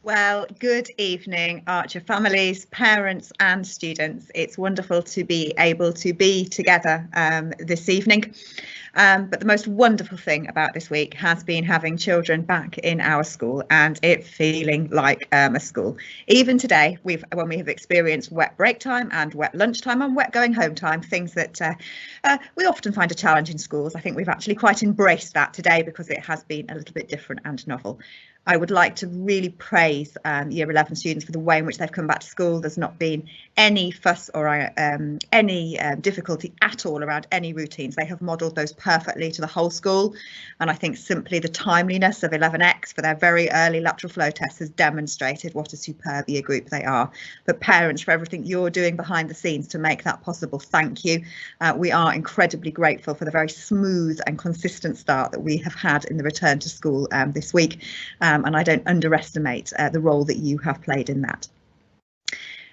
Well, good evening, Archer families, parents and students. It's wonderful to be able to be together this evening. But the most wonderful thing about this week has been having children back in our school and it feeling like a school. Even today, when we have experienced wet break time and wet lunchtime and wet going home time, things that we often find a challenge in schools. I think we've actually quite embraced that today because it has been a little bit different and novel. I would like to really praise Year 11 students for the way in which they've come back to school. There's not been any fuss or any difficulty at all around any routines. They have modelled those perfectly to the whole school. And I think simply the timeliness of 11X for their very early lateral flow test has demonstrated what a superb year group they are. But parents, for everything you're doing behind the scenes to make that possible, thank you. We are incredibly grateful for the very smooth and consistent start that we have had in the return to school this week. And I don't underestimate the role that you have played in that.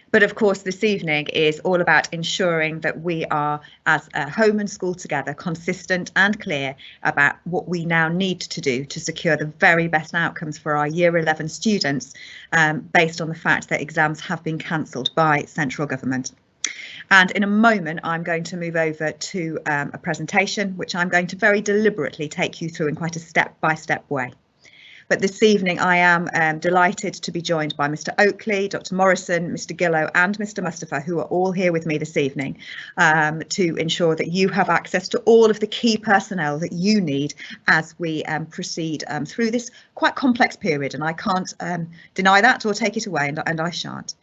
But of course, this evening is all about ensuring that we are, as a home and school together, consistent and clear about what we now need to do to secure the very best outcomes for our Year 11 students, based on the fact that exams have been cancelled by central government. And in a moment, I'm going to move over to a presentation, which I'm going to very deliberately take you through in quite a step-by-step way. But this evening, I am delighted to be joined by Mr. Oakley, Dr. Morrison, Mr. Gillow and Mr. Mustafa, who are all here with me this evening to ensure that you have access to all of the key personnel that you need as we proceed through this quite complex period. And I can't deny that or take it away, and I shan't.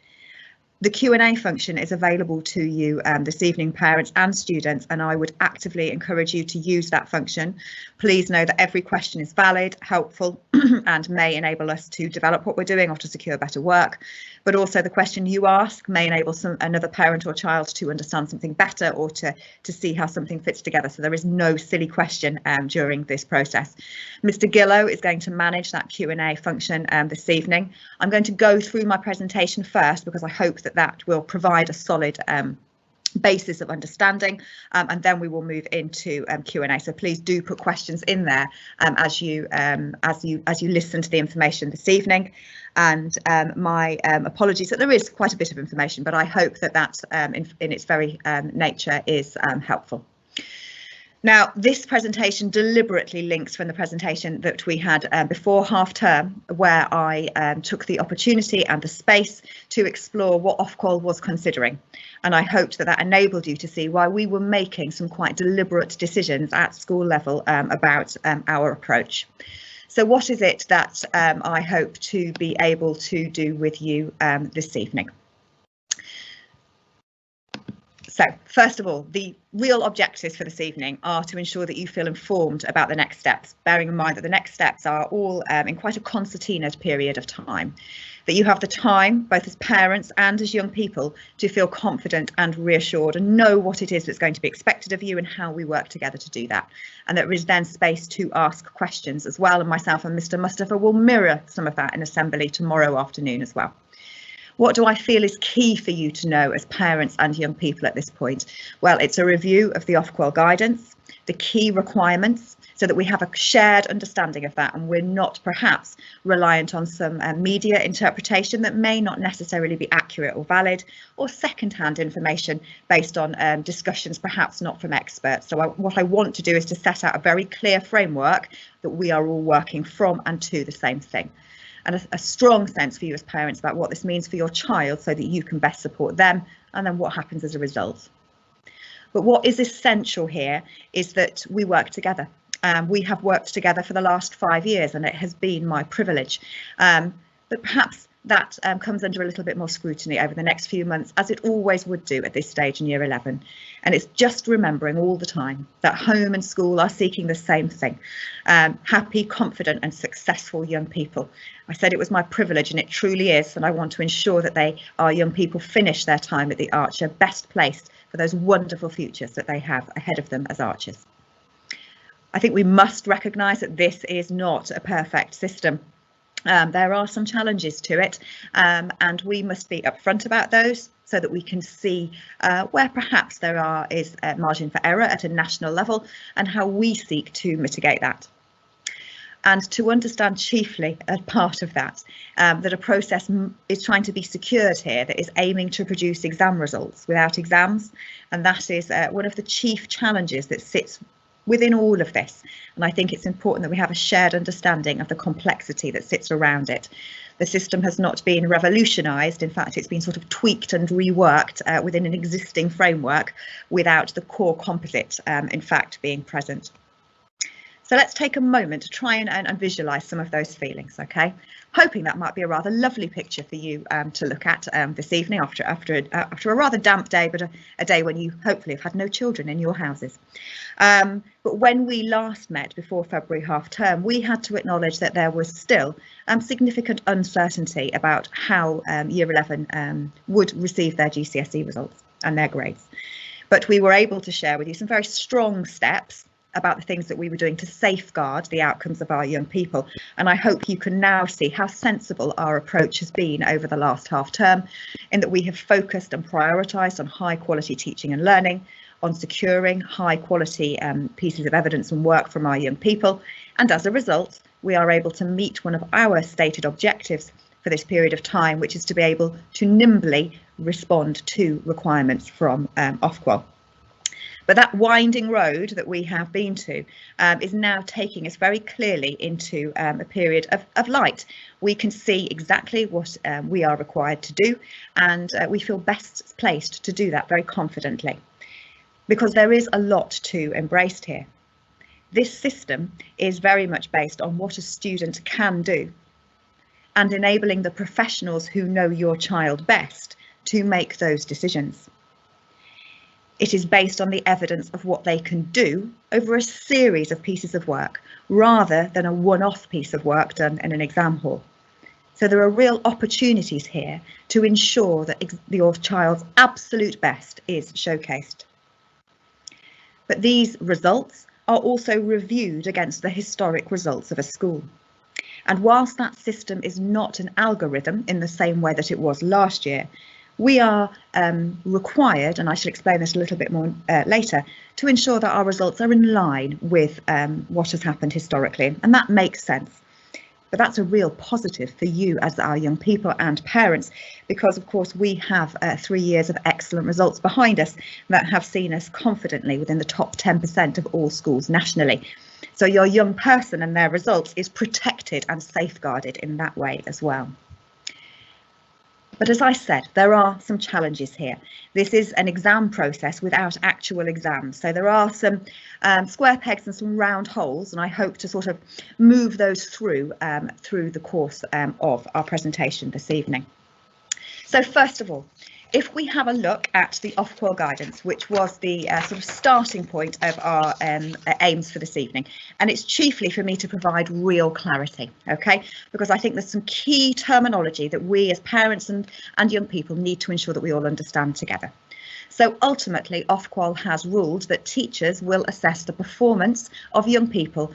The Q&A function is available to you this evening, parents and students, and I would actively encourage you to use that function. Please know that every question is valid, helpful, and may enable us to develop what we're doing or to secure better work. But also the question you ask may enable another parent or child to understand something better or to see how something fits together. So there is no silly question during this process. Mr. Gillow is going to manage that Q&A function this evening. I'm going to go through my presentation first because I hope that will provide a solid basis of understanding, and then we will move into Q&A. So please do put questions in there as you listen to the information this evening. And my apologies that there is quite a bit of information, but I hope that in its very nature is helpful. Now, this presentation deliberately links from the presentation that we had before half term, where I took the opportunity and the space to explore what Ofqual was considering. And I hoped that enabled you to see why we were making some quite deliberate decisions at school level about our approach. So what is it that I hope to be able to do with you this evening? So first of all, the real objectives for this evening are to ensure that you feel informed about the next steps, bearing in mind that the next steps are all in quite a concertinaed period of time, that you have the time, both as parents and as young people, to feel confident and reassured and know what it is that's going to be expected of you and how we work together to do that. And there is then space to ask questions as well. And myself and Mr. Mustafa will mirror some of that in assembly tomorrow afternoon as well. What do I feel is key for you to know as parents and young people at this point? Well, it's a review of the Ofqual guidance, the key requirements, so that we have a shared understanding of that and we're not perhaps reliant on some media interpretation that may not necessarily be accurate or valid, or second-hand information based on discussions perhaps not from experts. So what I want to do is to set out a very clear framework that we are all working from and to the same thing. And a strong sense for you as parents about what this means for your child so that you can best support them and then what happens as a result. But what is essential here is that we work together. We have worked together for the last 5 years and it has been my privilege. But perhaps that comes under a little bit more scrutiny over the next few months, as it always would do at this stage in Year 11. And it's just remembering all the time that home and school are seeking the same thing, happy, confident and successful young people. I said it was my privilege and it truly is, and I want to ensure that our young people finish their time at the Archer best placed for those wonderful futures that they have ahead of them as Archers. I think we must recognise that this is not a perfect system. There are some challenges to it, and we must be upfront about those so that we can see where perhaps there is a margin for error at a national level and how we seek to mitigate that. And to understand chiefly as part of that, that a process is trying to be secured here that is aiming to produce exam results without exams. And that is one of the chief challenges that sits within all of this. And I think it's important that we have a shared understanding of the complexity that sits around it. The system has not been revolutionised. In fact, it's been sort of tweaked and reworked within an existing framework without the core composite, in fact, being present. So let's take a moment to try and visualise some of those feelings, okay? Hoping that might be a rather lovely picture for you to look at this evening after a rather damp day, but a day when you hopefully have had no children in your houses. But when we last met before February half term, we had to acknowledge that there was still significant uncertainty about how Year 11 would receive their GCSE results and their grades. But we were able to share with you some very strong steps about the things that we were doing to safeguard the outcomes of our young people. And I hope you can now see how sensible our approach has been over the last half term, in that we have focused and prioritised on high quality teaching and learning, on securing high quality pieces of evidence and work from our young people. And as a result, we are able to meet one of our stated objectives for this period of time, which is to be able to nimbly respond to requirements from Ofqual. But that winding road that we have been to is now taking us very clearly into a period of light. We can see exactly what we are required to do, and we feel best placed to do that very confidently, because there is a lot to embrace here. This system is very much based on what a student can do, and enabling the professionals who know your child best to make those decisions. It is based on the evidence of what they can do over a series of pieces of work, rather than a one-off piece of work done in an exam hall. So there are real opportunities here to ensure that your child's absolute best is showcased. But these results are also reviewed against the historic results of a school. And whilst that system is not an algorithm in the same way that it was last year, we are required, and I shall explain this a little bit more later, to ensure that our results are in line with what has happened historically. And that makes sense. But that's a real positive for you as our young people and parents, because of course we have 3 years of excellent results behind us that have seen us confidently within the top 10% of all schools nationally. So your young person and their results is protected and safeguarded in that way as well. But as I said, there are some challenges here. This is an exam process without actual exams. So there are some square pegs and some round holes, and I hope to sort of move those through the course of our presentation this evening. So first of all, if we have a look at the Ofqual guidance, which was the sort of starting point of our aims for this evening, and it's chiefly for me to provide real clarity, okay, because I think there's some key terminology that we as parents and young people need to ensure that we all understand together. So ultimately, Ofqual has ruled that teachers will assess the performance of young people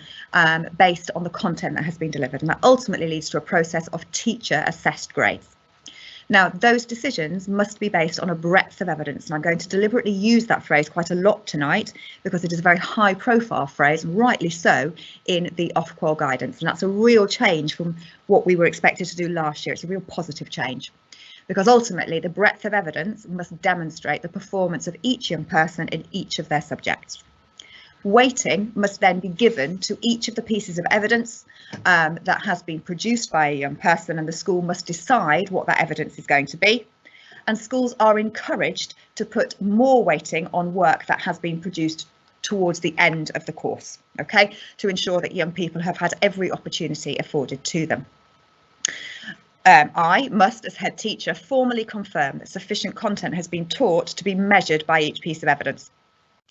based on the content that has been delivered, and that ultimately leads to a process of teacher assessed grades. Now, those decisions must be based on a breadth of evidence, and I'm going to deliberately use that phrase quite a lot tonight because it is a very high profile phrase, rightly so, in the Ofqual guidance, and that's a real change from what we were expected to do last year. It's a real positive change, because ultimately the breadth of evidence must demonstrate the performance of each young person in each of their subjects. Weighting must then be given to each of the pieces of evidence that has been produced by a young person, and the school must decide what that evidence is going to be. And schools are encouraged to put more weighting on work that has been produced towards the end of the course, okay, to ensure that young people have had every opportunity afforded to them. I must, as head teacher, formally confirm that sufficient content has been taught to be measured by each piece of evidence.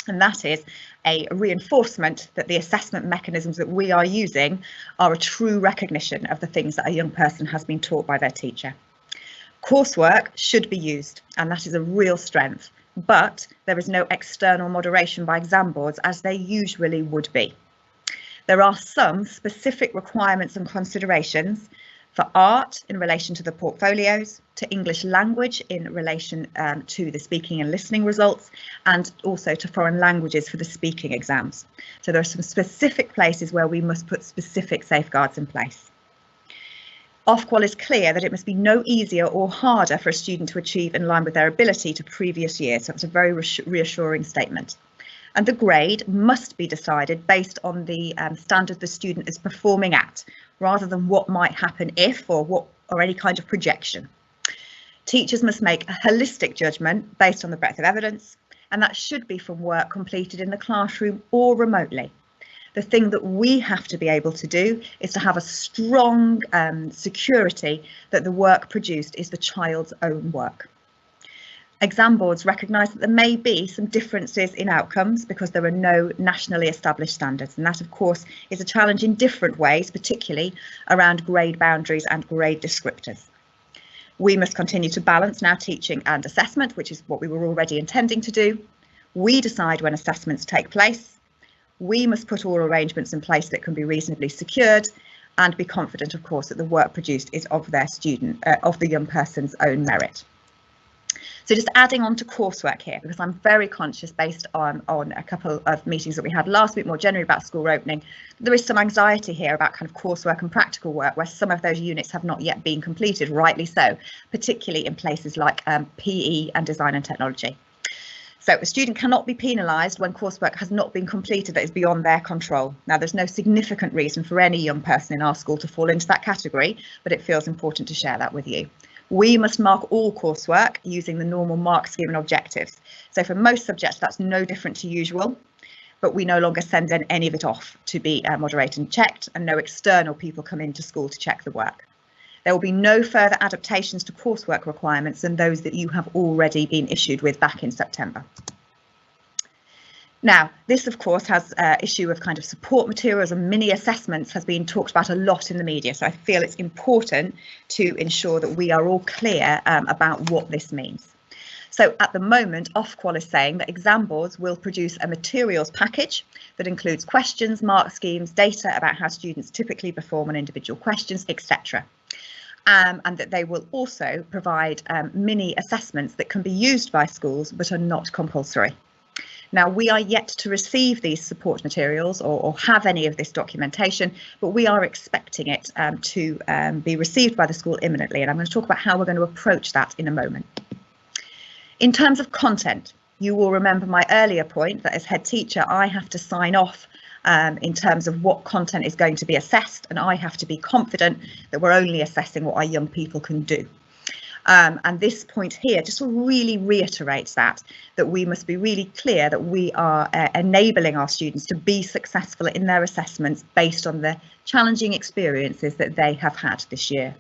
And that is a reinforcement that the assessment mechanisms that we are using are a true recognition of the things that a young person has been taught by their teacher. Coursework should be used, and that is a real strength, but there is no external moderation by exam boards as there usually would be. There are some specific requirements and considerations for art in relation to the portfolios, to English language in relation to the speaking and listening results, and also to foreign languages for the speaking exams. So there are some specific places where we must put specific safeguards in place. Ofqual is clear that it must be no easier or harder for a student to achieve in line with their ability to previous years. So it's a very reassuring statement. And the grade must be decided based on the standard the student is performing at, rather than what might happen if or any kind of projection. Teachers must make a holistic judgment based on the breadth of evidence, and that should be from work completed in the classroom or remotely. The thing that we have to be able to do is to have a strong security that the work produced is the child's own work. Exam boards recognise that there may be some differences in outcomes because there are no nationally established standards, and that of course is a challenge in different ways, particularly around grade boundaries and grade descriptors. We must continue to balance now teaching and assessment, which is what we were already intending to do. We decide when assessments take place. We must put all arrangements in place that can be reasonably secured, and be confident, of course, that the work produced is of their student, of the young person's own merit. So just adding on to coursework here, because I'm very conscious based on a couple of meetings that we had last week, more generally about school opening, there is some anxiety here about kind of coursework and practical work where some of those units have not yet been completed, rightly so, particularly in places like PE and design and technology. So a student cannot be penalised when coursework has not been completed that is beyond their control. Now, there's no significant reason for any young person in our school to fall into that category, but it feels important to share that with you. We must mark all coursework using the normal mark scheme and objectives. So for most subjects, that's no different to usual, but we no longer send any of it off to be moderated and checked, and no external people come into school to check the work. There will be no further adaptations to coursework requirements than those that you have already been issued with back in September. Now, this, of course, has issue of kind of support materials and mini assessments has been talked about a lot in the media. So I feel it's important to ensure that we are all clear about what this means. So at the moment, Ofqual is saying that exam boards will produce a materials package that includes questions, mark schemes, data about how students typically perform on individual questions, etc. And that they will also provide mini assessments that can be used by schools but are not compulsory. Now, we are yet to receive these support materials or have any of this documentation, but we are expecting it to be received by the school imminently, and I'm going to talk about how we're going to approach that in a moment. In terms of content, you will remember my earlier point that as head teacher, I have to sign off in terms of what content is going to be assessed, and I have to be confident that we're only assessing what our young people can do. And this point here just really reiterates that we must be really clear that we are enabling our students to be successful in their assessments based on the challenging experiences that they have had this year.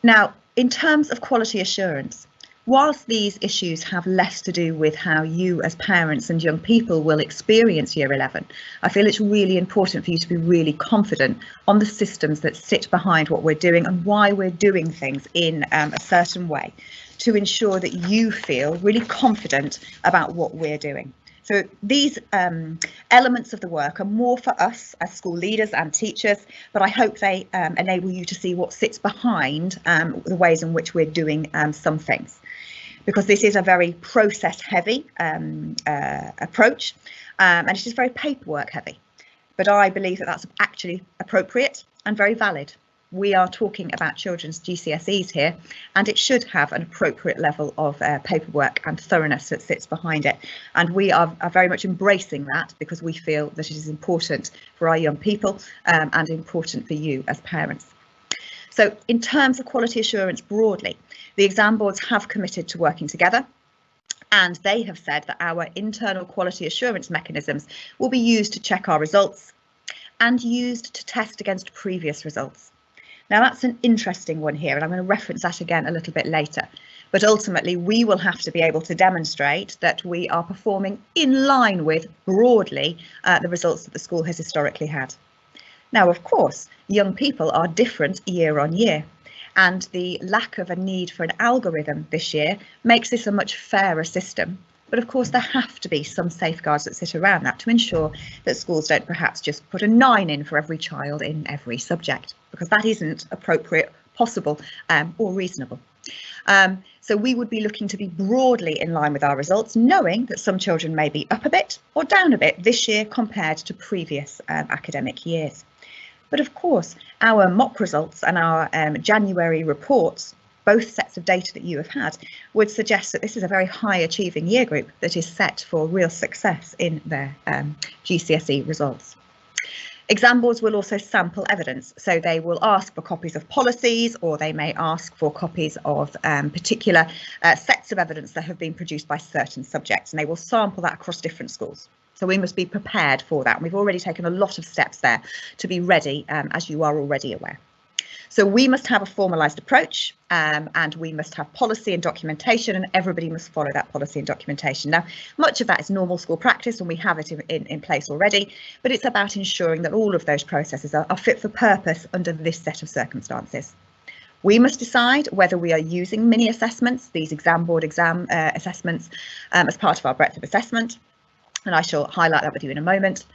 Now, in terms of quality assurance, whilst these issues have less to do with how you as parents and young people will experience Year 11, I feel it's really important for you to be really confident on the systems that sit behind what we're doing and why we're doing things in a certain way to ensure that you feel really confident about what we're doing. So these elements of the work are more for us as school leaders and teachers, but I hope they enable you to see what sits behind the ways in which we're doing some things. Because this is a very process heavy approach and it is very paperwork heavy. But I believe that that's actually appropriate and very valid. We are talking about children's GCSEs here, and it should have an appropriate level of paperwork and thoroughness that sits behind it. And we are very much embracing that because we feel that it is important for our young people and important for you as parents. So in terms of quality assurance broadly, the exam boards have committed to working together, and they have said that our internal quality assurance mechanisms will be used to check our results and used to test against previous results. Now that's an interesting one here, and I'm going to reference that again a little bit later. But ultimately, we will have to be able to demonstrate that we are performing in line with, broadly, the results that the school has historically had. Now, of course, young people are different year on year, and the lack of a need for an algorithm this year makes this a much fairer system. But of course, there have to be some safeguards that sit around that to ensure that schools don't perhaps just put a 9 in for every child in every subject, because that isn't appropriate, possible, or reasonable. So we would be looking to be broadly in line with our results, knowing that some children may be up a bit or down a bit this year compared to previous academic years. But of course, our mock results and our January reports, both sets of data that you have had, would suggest that this is a very high achieving year group that is set for real success in their GCSE results. Exam boards will also sample evidence, so they will ask for copies of policies, or they may ask for copies of particular sets of evidence that have been produced by certain subjects, and they will sample that across different schools. So we must be prepared for that. We've already taken a lot of steps there to be ready, as you are already aware. So we must have a formalised approach, and we must have policy and documentation, and everybody must follow that policy and documentation. Now, much of that is normal school practice, and we have it in place already, but it's about ensuring that all of those processes are fit for purpose under this set of circumstances. We must decide whether we are using mini assessments, these exam board assessments, as part of our breadth of assessment, and I shall highlight that with you in a moment.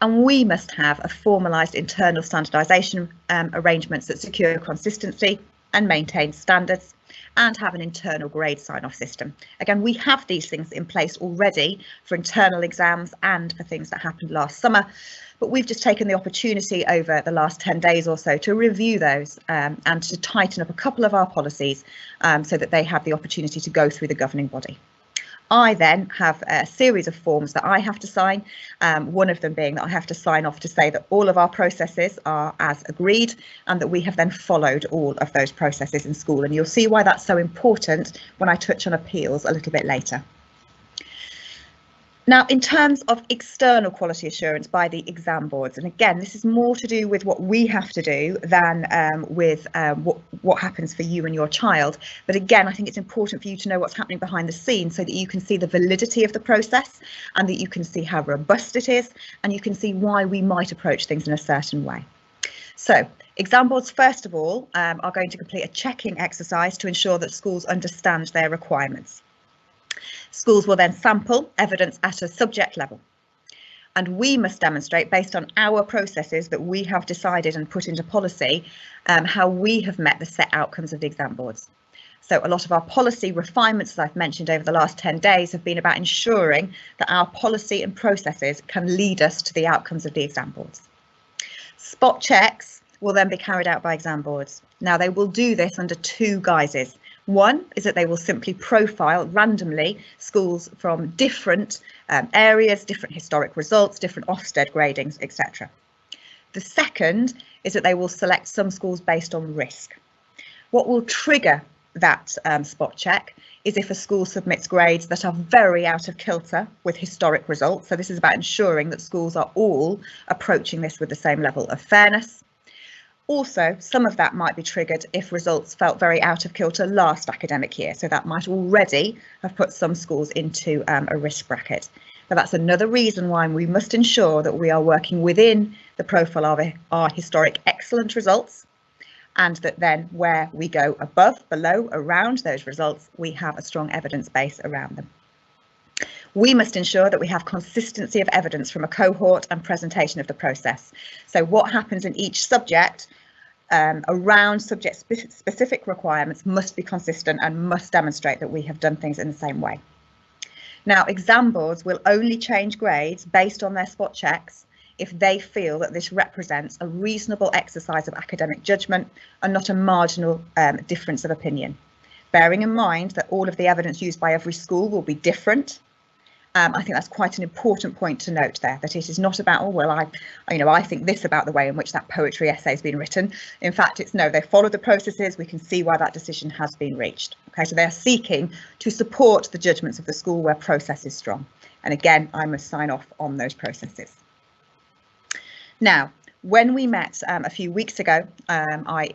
And we must have a formalised internal standardisation arrangements that secure consistency and maintain standards, and have an internal grade sign-off system. Again, we have these things in place already for internal exams and for things that happened last summer, but we've just taken the opportunity over the last 10 days or so to review those and to tighten up a couple of our policies so that they have the opportunity to go through the governing body. I then have a series of forms that I have to sign, one of them being that I have to sign off to say that all of our processes are as agreed, and that we have then followed all of those processes in school. And you'll see why that's so important when I touch on appeals a little bit later. Now, in terms of external quality assurance by the exam boards, and again, this is more to do with what we have to do than with what happens for you and your child. But again, I think it's important for you to know what's happening behind the scenes so that you can see the validity of the process, and that you can see how robust it is, and you can see why we might approach things in a certain way. So, exam boards, first of all, are going to complete a checking exercise to ensure that schools understand their requirements. Schools will then sample evidence at a subject level, and we must demonstrate, based on our processes that we have decided and put into policy, how we have met the set outcomes of the exam boards. So a lot of our policy refinements, as I've mentioned over the last 10 days, have been about ensuring that our policy and processes can lead us to the outcomes of the exam boards. Spot checks will then be carried out by exam boards. Now, they will do this under 2 guises. One is that they will simply profile randomly schools from different areas, different historic results, different Ofsted gradings, etc. The second is that they will select some schools based on risk. What will trigger that spot check is if a school submits grades that are very out of kilter with historic results. So this is about ensuring that schools are all approaching this with the same level of fairness. Also, some of that might be triggered if results felt very out of kilter last academic year, so that might already have put some schools into a risk bracket. But that's another reason why we must ensure that we are working within the profile of our historic excellent results, and that then where we go above, below, around those results, we have a strong evidence base around them. We must ensure that we have consistency of evidence from a cohort and presentation of the process. So what happens in each subject around subject specific requirements must be consistent and must demonstrate that we have done things in the same way. Now, exam boards will only change grades based on their spot checks if they feel that this represents a reasonable exercise of academic judgment and not a marginal difference of opinion. Bearing in mind that all of the evidence used by every school will be different. I think that's quite an important point to note there, that it is not about, oh, well, I think this about the way in which that poetry essay has been written. In fact, it's no, they follow the processes. We can see why that decision has been reached. OK, so they are seeking to support the judgments of the school where process is strong. And again, I must sign off on those processes. Now, when we met a few weeks ago, I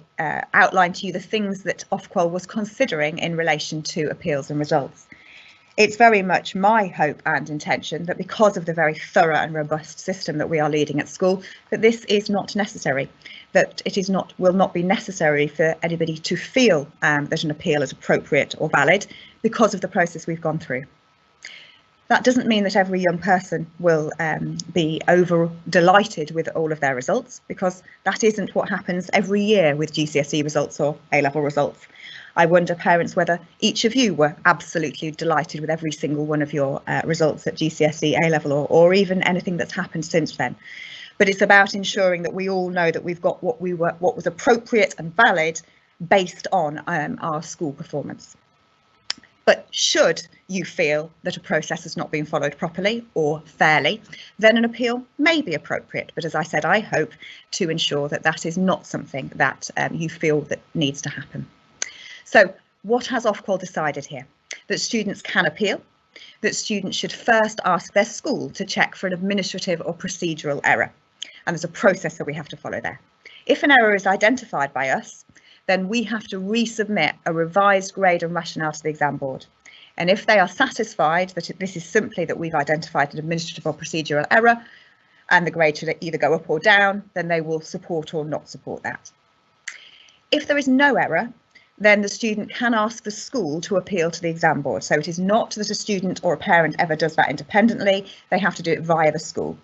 outlined to you the things that Ofqual was considering in relation to appeals and results. It's very much my hope and intention that because of the very thorough and robust system that we are leading at school, that this is not necessary, that it will not be necessary for anybody to feel that an appeal is appropriate or valid because of the process we've gone through. That doesn't mean that every young person will be over delighted with all of their results, because that isn't what happens every year with GCSE results or A-level results. I wonder, parents, whether each of you were absolutely delighted with every single one of your results at GCSE, A-level, or even anything that's happened since then. But it's about ensuring that we all know that we've got what was appropriate and valid based on our school performance. But should you feel that a process has not been followed properly or fairly, then an appeal may be appropriate. But as I said, I hope to ensure that that is not something that you feel that needs to happen. So what has Ofqual decided here? That students can appeal, that students should first ask their school to check for an administrative or procedural error. And there's a process that we have to follow there. If an error is identified by us, then we have to resubmit a revised grade and rationale to the exam board. And if they are satisfied that this is simply that we've identified an administrative or procedural error and the grade should either go up or down, then they will support or not support that. If there is no error, then the student can ask the school to appeal to the exam board. So it is not that a student or a parent ever does that independently, they have to do it via the school.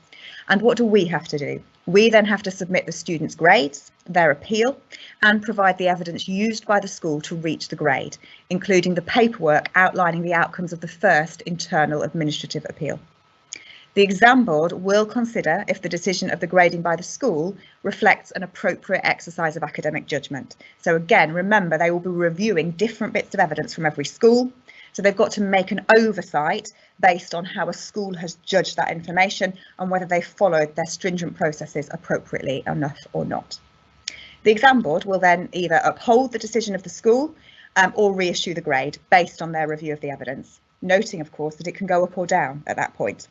And what do we have to do? We then have to submit the student's grades, their appeal, and provide the evidence used by the school to reach the grade, including the paperwork outlining the outcomes of the first internal administrative appeal. The exam board will consider if the decision of the grading by the school reflects an appropriate exercise of academic judgment. So again, remember, they will be reviewing different bits of evidence from every school. So they've got to make an oversight based on how a school has judged that information and whether they followed their stringent processes appropriately enough or not. The exam board will then either uphold the decision of the school or reissue the grade based on their review of the evidence, noting, of course, that it can go up or down at that point.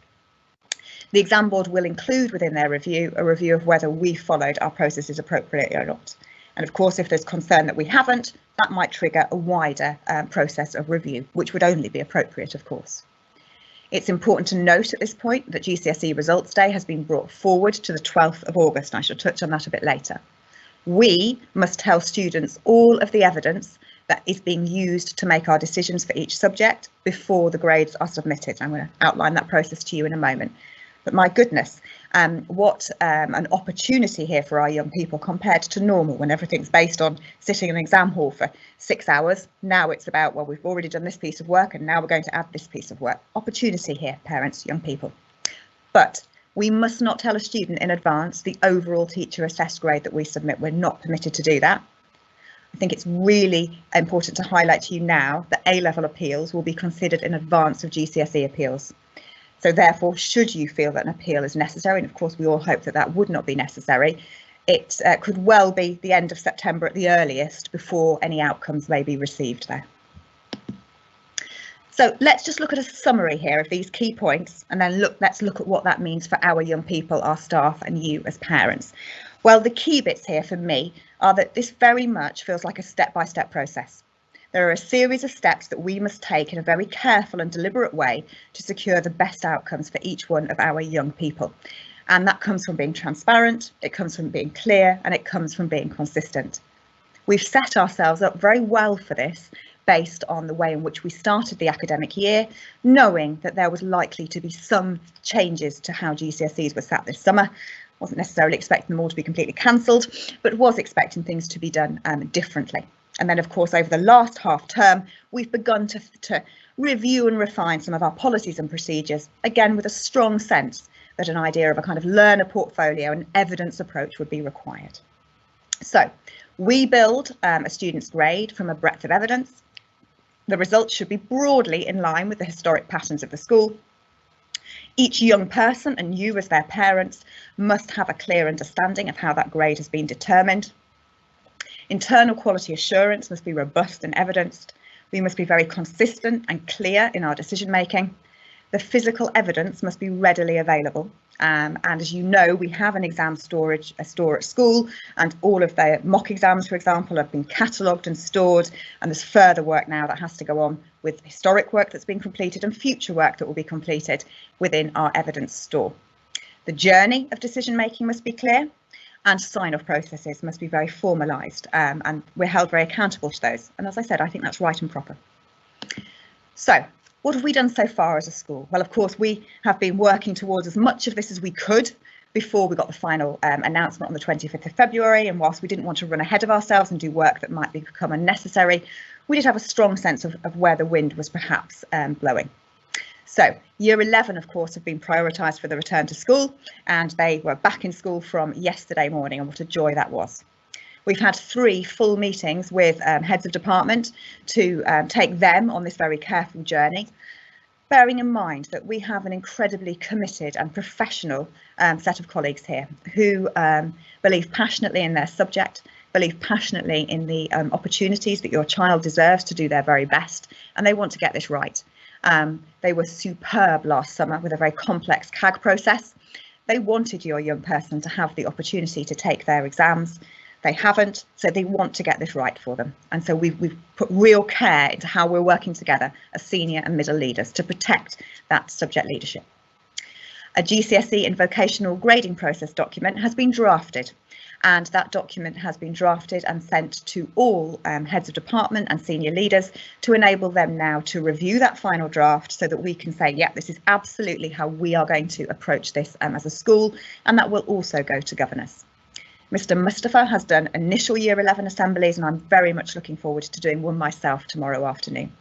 The exam board will include within their review a review of whether we followed our processes appropriately or not. And of course, if there's concern that we haven't, that might trigger a wider process of review, which would only be appropriate, of course. It's important to note at this point that GCSE Results Day has been brought forward to the 12th of August. I shall touch on that a bit later. We must tell students all of the evidence that is being used to make our decisions for each subject before the grades are submitted. I'm going to outline that process to you in a moment. But my goodness, what an opportunity here for our young people compared to normal, when everything's based on sitting in an exam hall for 6 hours. Now it's about, well, we've already done this piece of work and now we're going to add this piece of work. Opportunity here, parents, young people. But we must not tell a student in advance the overall teacher assessed grade that we submit. We're not permitted to do that. I think it's really important to highlight to you now that A-level appeals will be considered in advance of GCSE appeals. So therefore, should you feel that an appeal is necessary, and of course we all hope that that would not be necessary, it could well be the end of September at the earliest before any outcomes may be received there. So let's just look at a summary here of these key points, and then let's look at what that means for our young people, our staff, and you as parents. Well, the key bits here for me are that this very much feels like a step-by-step process. There are a series of steps that we must take in a very careful and deliberate way to secure the best outcomes for each one of our young people. And that comes from being transparent, it comes from being clear, and it comes from being consistent. We've set ourselves up very well for this based on the way in which we started the academic year, knowing that there was likely to be some changes to how GCSEs were sat this summer. Wasn't necessarily expecting them all to be completely cancelled, but was expecting things to be done differently. And then, of course, over the last half term, we've begun to review and refine some of our policies and procedures, again, with a strong sense that an idea of a kind of learner portfolio and evidence approach would be required. So we build a student's grade from a breadth of evidence. The results should be broadly in line with the historic patterns of the school. Each young person, and you as their parents, must have a clear understanding of how that grade has been determined. Internal quality assurance must be robust and evidenced. We must be very consistent and clear in our decision making. The physical evidence must be readily available. And as you know, we have an exam store at school, and all of the mock exams, for example, have been catalogued and stored. And there's further work now that has to go on with historic work that's been completed and future work that will be completed within our evidence store. The journey of decision making must be clear. And sign-off processes must be very formalised, and we're held very accountable to those. And as I said, I think that's right and proper. So What have we done so far as a school? Well, of course, we have been working towards as much of this as we could before we got the final announcement on the 25th of February. And whilst we didn't want to run ahead of ourselves and do work that might become unnecessary, we did have a strong sense of where the wind was perhaps blowing. So year 11, of course, have been prioritised for the return to school, and they were back in school from yesterday morning, and what a joy that was. We've had 3 full meetings with heads of department to take them on this very careful journey, bearing in mind that we have an incredibly committed and professional set of colleagues here who believe passionately in their subject, believe passionately in the opportunities that your child deserves to do their very best, and they want to get this right. They were superb last summer with a very complex CAG process. They wanted your young person to have the opportunity to take their exams. They haven't, so they want to get this right for them. And so we've put real care into how we're working together as senior and middle leaders to protect that subject leadership. A GCSE and vocational grading process document has been drafted, and that document has been drafted and sent to all heads of department and senior leaders to enable them now to review that final draft so that we can say, yeah, this is absolutely how we are going to approach this as a school, and that will also go to governors. Mr. Mustafa has done initial year 11 assemblies, and I'm very much looking forward to doing one myself tomorrow afternoon.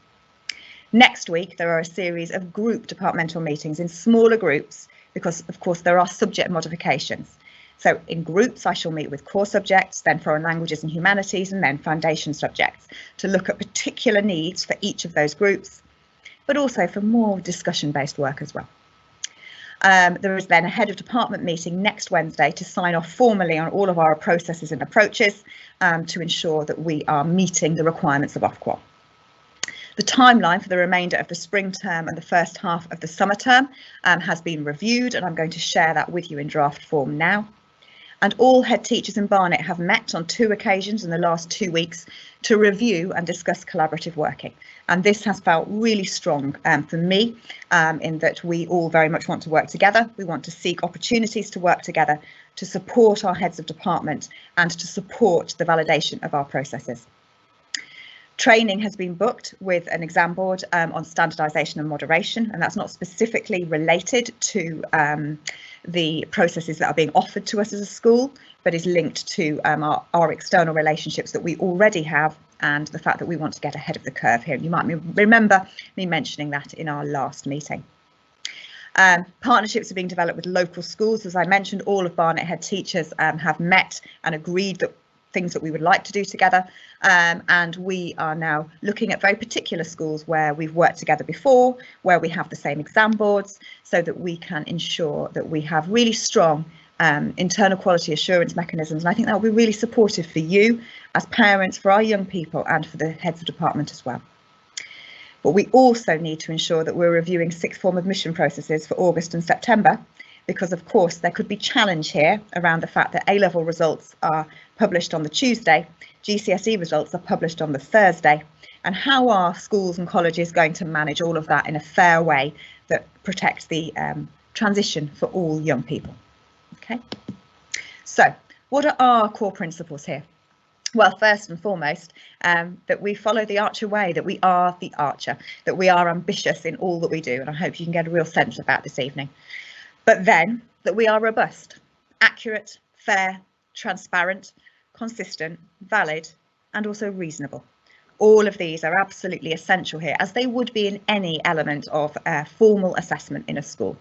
Next week, there are a series of group departmental meetings in smaller groups because, of course, there are subject modifications. So in groups, I shall meet with core subjects, then foreign languages and humanities, and then foundation subjects to look at particular needs for each of those groups, but also for more discussion-based work as well. There is then a head of department meeting next Wednesday to sign off formally on all of our processes and approaches to ensure that we are meeting the requirements of Ofqual. The timeline for the remainder of the spring term and the first half of the summer term has been reviewed, and I'm going to share that with you in draft form now. And all head teachers in Barnet have met on 2 occasions in the last 2 weeks to review and discuss collaborative working. And this has felt really strong for me in that we all very much want to work together. We want to seek opportunities to work together to support our heads of department and to support the validation of our processes. Training has been booked with an exam board on standardisation and moderation, and that's not specifically related to the processes that are being offered to us as a school, but is linked to our external relationships that we already have and the fact that we want to get ahead of the curve here. You might remember me mentioning that in our last meeting. Partnerships are being developed with local schools. As I mentioned, all of Barnet head teachers have met and agreed that things that we would like to do together, and we are now looking at very particular schools where we've worked together before, where we have the same exam boards, so that we can ensure that we have really strong internal quality assurance mechanisms. And I think that will be really supportive for you as parents, for our young people, and for the heads of department as well. But we also need to ensure that we're reviewing sixth form admission processes for August and September, because of course there could be challenge here around the fact that A-level results are published on the Tuesday, GCSE results are published on the Thursday, and how are schools and colleges going to manage all of that in a fair way that protects the transition for all young people? Okay, so what are our core principles here? Well, first and foremost, that we follow the Archer way, that we are the Archer, that we are ambitious in all that we do, and I hope you can get a real sense of that this evening. But then that we are robust, accurate, fair, transparent, consistent, valid, and also reasonable. All of these are absolutely essential here, as they would be in any element of formal assessment in a school.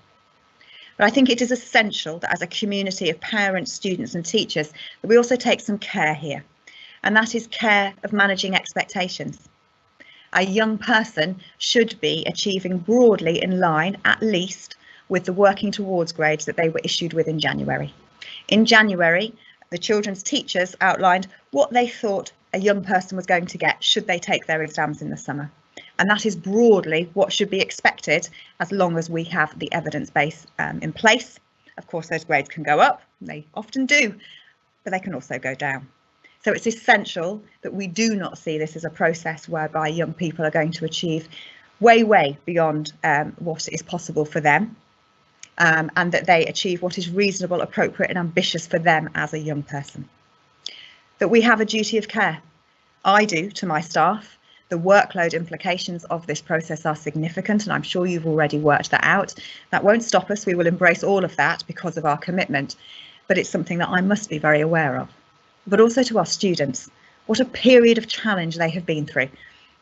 But I think it is essential that as a community of parents, students and teachers, that we also take some care here. And that is care of managing expectations. A young person should be achieving broadly in line, at least, with the working towards grades that they were issued with in January. In January, the children's teachers outlined what they thought a young person was going to get should they take their exams in the summer. And that is broadly what should be expected as long as we have the evidence base in place. Of course, those grades can go up, they often do, but they can also go down. So it's essential that we do not see this as a process whereby young people are going to achieve way beyond what is possible for them. And that they achieve what is reasonable, appropriate and ambitious for them as a young person. That we have a duty of care. I do to my staff, The workload implications of this process are significant, and I'm sure you've already worked that out. That won't stop us. We will embrace all of that because of our commitment, but it's something that I must be very aware of. But also to our students, what a period of challenge they have been through.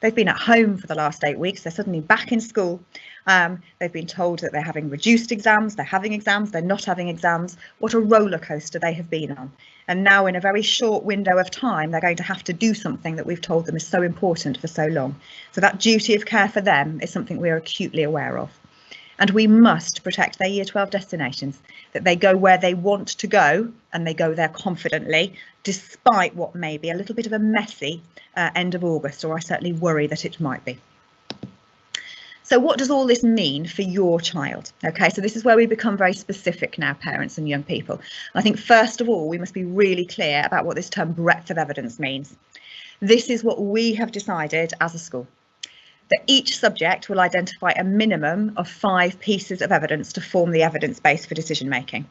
They've been at home for the last 8 weeks. They're suddenly back in school. They've been told that they're having reduced exams, they're having exams, they're not having exams. What a roller coaster they have been on. And now in a very short window of time, they're going to have to do something that we've told them is so important for so long. So that duty of care for them is something we're acutely aware of. And we must protect their Year 12 destinations, that they go where they want to go and they go there confidently, despite what may be a little bit of a messy end of August, or I certainly worry that it might be. So what does all this mean for your child? Okay, so this is where we become very specific now, parents and young people. I think first of all, we must be really clear about what this term breadth of evidence means. This is what we have decided as a school, that each subject will identify a minimum of 5 pieces of evidence to form the evidence base for decision making.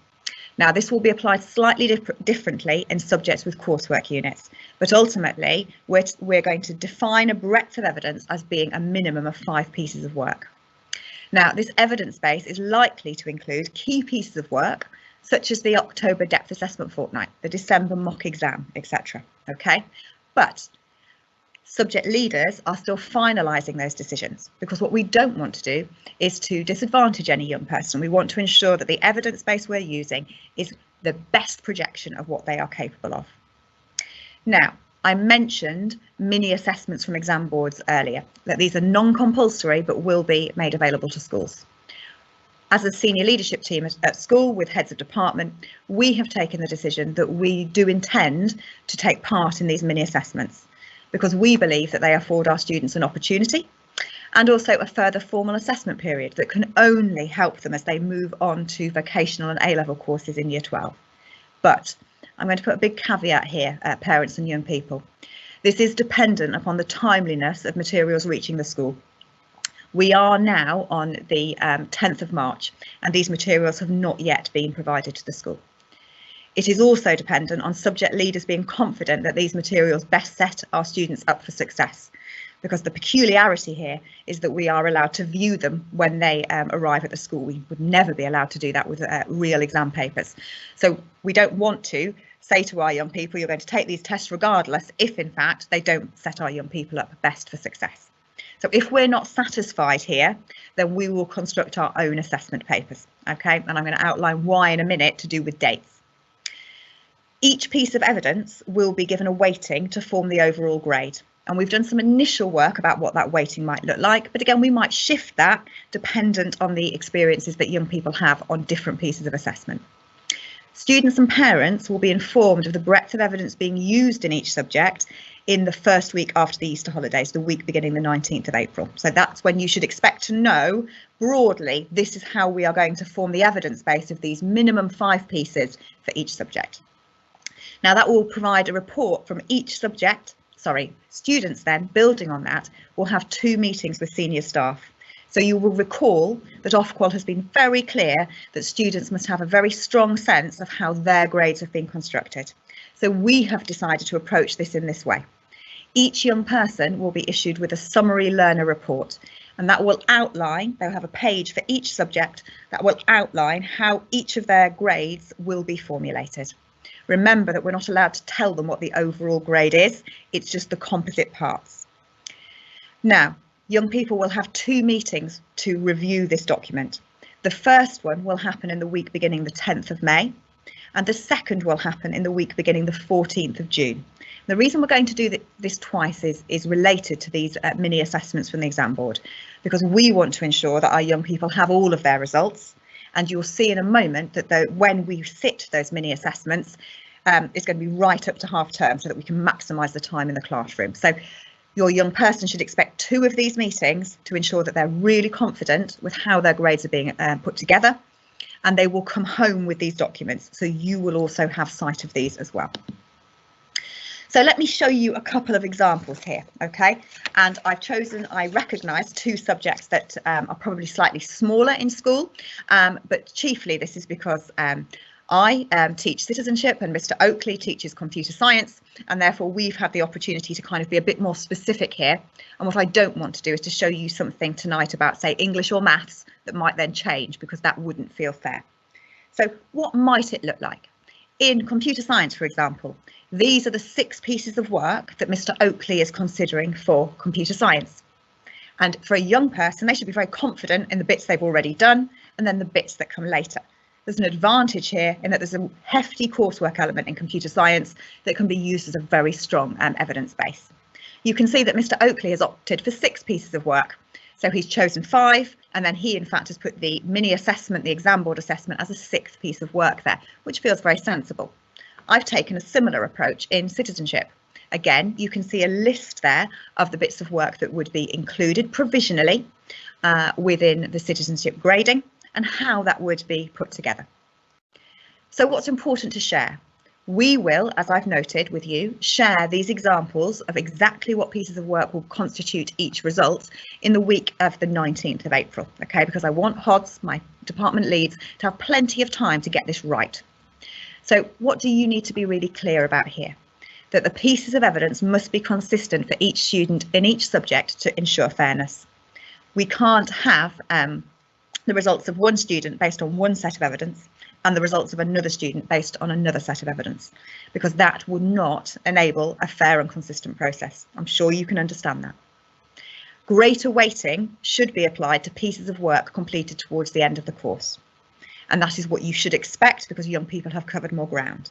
Now, this will be applied slightly differently in subjects with coursework units, but ultimately we're going to define a breadth of evidence as being a minimum of 5 pieces of work. Now, this evidence base is likely to include key pieces of work, such as the October depth assessment fortnight, the December mock exam, etc. Okay, but subject leaders are still finalising those decisions, because what we don't want to do is to disadvantage any young person. We want to ensure that the evidence base we're using is the best projection of what they are capable of. Now, I mentioned mini assessments from exam boards earlier, that these are non-compulsory but will be made available to schools. As a senior leadership team at school with heads of department, we have taken the decision that we do intend to take part in these mini assessments, because we believe that they afford our students an opportunity and also a further formal assessment period that can only help them as they move on to vocational and A-level courses in Year 12. But I'm going to put a big caveat here, parents and young people. This is dependent upon the timeliness of materials reaching the school. We are now on the 10th of March, and these materials have not yet been provided to the school. It is also dependent on subject leaders being confident that these materials best set our students up for success, because the peculiarity here is that we are allowed to view them when they arrive at the school. We would never be allowed to do that with real exam papers. So we don't want to say to our young people, you're going to take these tests regardless, if in fact they don't set our young people up best for success. So if we're not satisfied here, then we will construct our own assessment papers. Okay, and I'm going to outline why in a minute, to do with dates. Each piece of evidence will be given a weighting to form the overall grade. And we've done some initial work about what that weighting might look like. But again, we might shift that dependent on the experiences that young people have on different pieces of assessment. Students and parents will be informed of the breadth of evidence being used in each subject in the first week after the Easter holidays, the week beginning the 19th of April. So that's when you should expect to know broadly, this is how we are going to form the evidence base of these minimum 5 pieces for each subject. Now that will provide a report from each subject. Students then, building on that, will have 2 meetings with senior staff. So you will recall that Ofqual has been very clear that students must have a very strong sense of how their grades have been constructed. So we have decided to approach this in this way. Each young person will be issued with a summary learner report, and that will outline, they'll have a page for each subject that will outline how each of their grades will be formulated. Remember that we're not allowed to tell them what the overall grade is, it's just the composite parts. Now, young people will have 2 meetings to review this document. The first one will happen in the week beginning the 10th of May, and the second will happen in the week beginning the 14th of June. The reason we're going to do this twice is related to these mini assessments from the exam board, because we want to ensure that our young people have all of their results. And you'll see in a moment that when we sit those mini assessments, it's going to be right up to half term so that we can maximise the time in the classroom. So your young person should expect 2 of these meetings to ensure that they're really confident with how their grades are being put together, and they will come home with these documents. So you will also have sight of these as well. So let me show you a couple of examples here, okay? And I've chosen, I recognise 2 subjects that are probably slightly smaller in school, but chiefly this is because I teach citizenship and Mr. Oakley teaches computer science, and therefore we've had the opportunity to kind of be a bit more specific here. And what I don't want to do is to show you something tonight about, say, English or maths that might then change, because that wouldn't feel fair. So what might it look like? In computer science, for example, these are the 6 pieces of work that Mr. Oakley is considering for computer science. And for a young person, they should be very confident in the bits they've already done and then the bits that come later. There's an advantage here in that there's a hefty coursework element in computer science that can be used as a very strong evidence base. You can see that Mr. Oakley has opted for 6 pieces of work. So he's chosen 5, and then he in fact has put the mini assessment, the exam board assessment, as a 6th piece of work there, which feels very sensible. I've taken a similar approach in citizenship. Again, you can see a list there of the bits of work that would be included provisionally within the citizenship grading and how that would be put together. So what's important to share? We will, as I've noted with you, share these examples of exactly what pieces of work will constitute each result in the week of the 19th of April, okay? Because I want HODS, my department leads, to have plenty of time to get this right. So what do you need to be really clear about here? That the pieces of evidence must be consistent for each student in each subject to ensure fairness. We can't have the results of one student based on one set of evidence and the results of another student based on another set of evidence, because that would not enable a fair and consistent process. I'm sure you can understand that. Greater weighting should be applied to pieces of work completed towards the end of the course. And that is what you should expect because young people have covered more ground.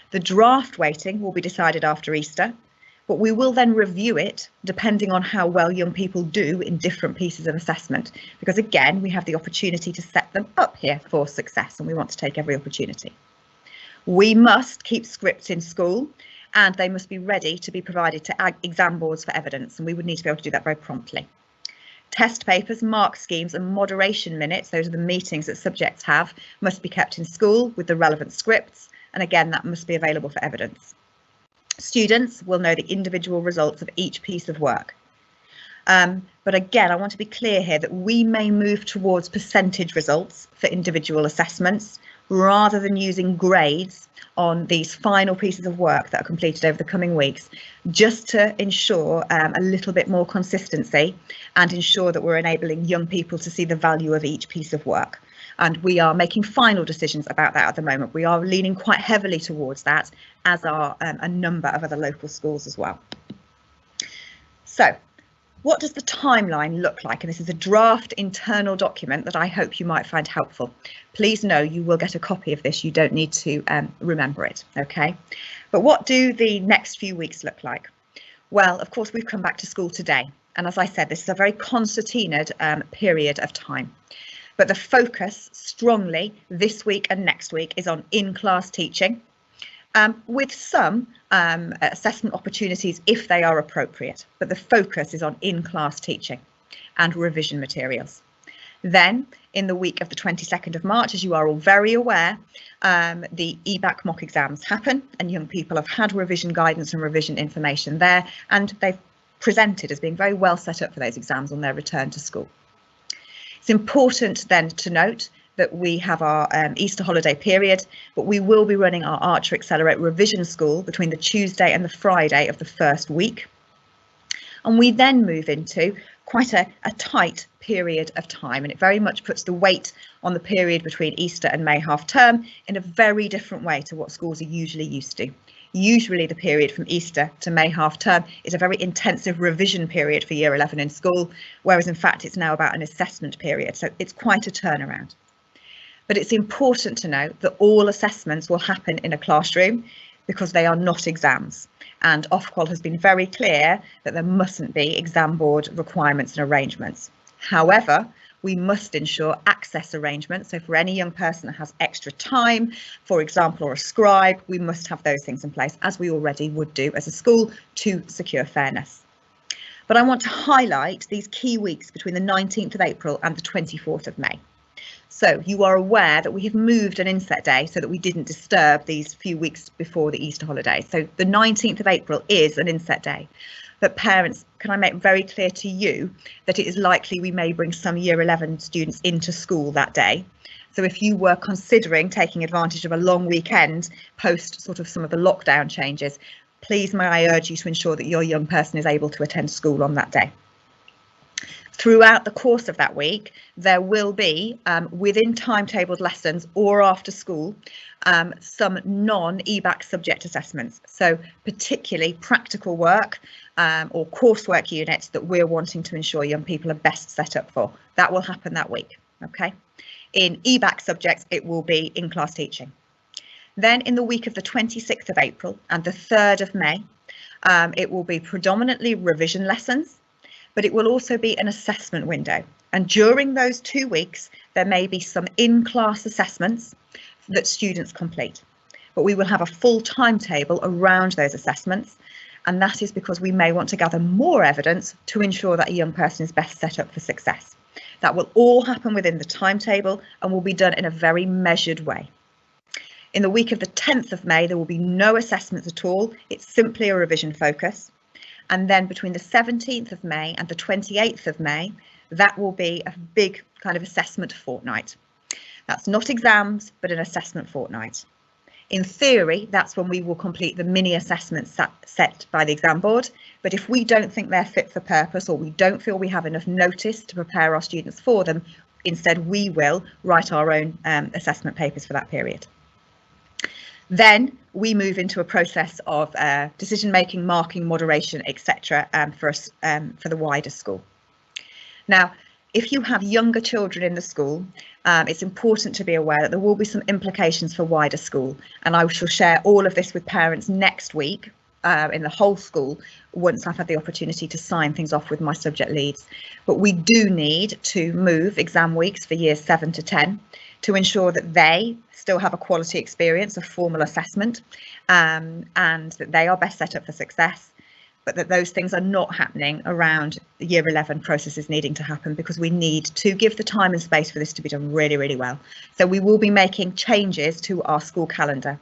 The draft weighting will be decided after Easter, but we will then review it depending on how well young people do in different pieces of assessment, because again, we have the opportunity to set them up here for success and we want to take every opportunity. We must keep scripts in school and they must be ready to be provided to exam boards for evidence, and we would need to be able to do that very promptly. Test papers, mark schemes and moderation minutes, those are the meetings that subjects have, must be kept in school with the relevant scripts, and again that must be available for evidence. Students will know the individual results of each piece of work. But again, I want to be clear here that we may move towards percentage results for individual assessments rather than using grades on these final pieces of work that are completed over the coming weeks, just to ensure a little bit more consistency and ensure that we're enabling young people to see the value of each piece of work. And we are making final decisions about that at the moment. We are leaning quite heavily towards that, as are a number of other local schools as well. So what does the timeline look like? And this is a draft internal document that I hope you might find helpful. Please know you will get a copy of this. You don't need to remember it, okay? But what do the next few weeks look like? Well, of course, we've come back to school today. And as I said, this is a very concertinaed period of time. But the focus strongly this week and next week is on in-class teaching, with some assessment opportunities if they are appropriate. But the focus is on in-class teaching and revision materials. Then in the week of the 22nd of March, as you are all very aware, the EBAC mock exams happen and young people have had revision guidance and revision information there, and they've presented as being very well set up for those exams on their return to school. It's important then to note that we have our Easter holiday period, but we will be running our Archer Accelerate revision school between the Tuesday and the Friday of the first week. And we then move into quite a tight period of time, and it very much puts the weight on the period between Easter and May half term in a very different way to what schools are usually used to. Usually the period from Easter to May half term is a very intensive revision period for year 11 in school, whereas in fact it's now about an assessment period, so it's quite a turnaround. But it's important to note that all assessments will happen in a classroom because they are not exams, and Ofqual has been very clear that there mustn't be exam board requirements and arrangements. However, we must ensure access arrangements. So for any young person that has extra time, for example, or a scribe, we must have those things in place, as we already would do as a school, to secure fairness. But I want to highlight these key weeks between the 19th of April and the 24th of May. So you are aware that we have moved an inset day so that we didn't disturb these few weeks before the Easter holiday. So the 19th of April is an inset day. But parents, can I make very clear to you that it is likely we may bring some year 11 students into school that day. So if you were considering taking advantage of a long weekend post sort of some of the lockdown changes, please may I urge you to ensure that your young person is able to attend school on that day. Throughout the course of that week, there will be, within timetabled lessons or after school, some non-EBAC subject assessments. So particularly practical work or coursework units that we're wanting to ensure young people are best set up for. That will happen that week, okay? In EBAC subjects, it will be in-class teaching. Then in the week of the 26th of April and the 3rd of May, it will be predominantly revision lessons, but it will also be an assessment window. And during those 2 weeks, there may be some in-class assessments that students complete. But we will have a full timetable around those assessments. And that is because we may want to gather more evidence to ensure that a young person is best set up for success. That will all happen within the timetable and will be done in a very measured way. In the week of the 10th of May, there will be no assessments at all. It's simply a revision focus. And then between the 17th of May and the 28th of May, that will be a big kind of assessment fortnight. That's not exams, but an assessment fortnight. In theory, that's when we will complete the mini assessments set by the exam board. But if we don't think they're fit for purpose, or we don't feel we have enough notice to prepare our students for them, instead we will write our own assessment papers for that period. Then we move into a process of decision making, marking, moderation, etc. For the wider school. Now, if you have younger children in the school, it's important to be aware that there will be some implications for wider school, and I shall share all of this with parents next week in the whole school once I've had the opportunity to sign things off with my subject leads. But we do need to move exam weeks for years 7 to 10 to ensure that they still have a quality experience of formal assessment and that they are best set up for success, but that those things are not happening around the year 11 processes needing to happen, because we need to give the time and space for this to be done really, really well. So we will be making changes to our school calendar.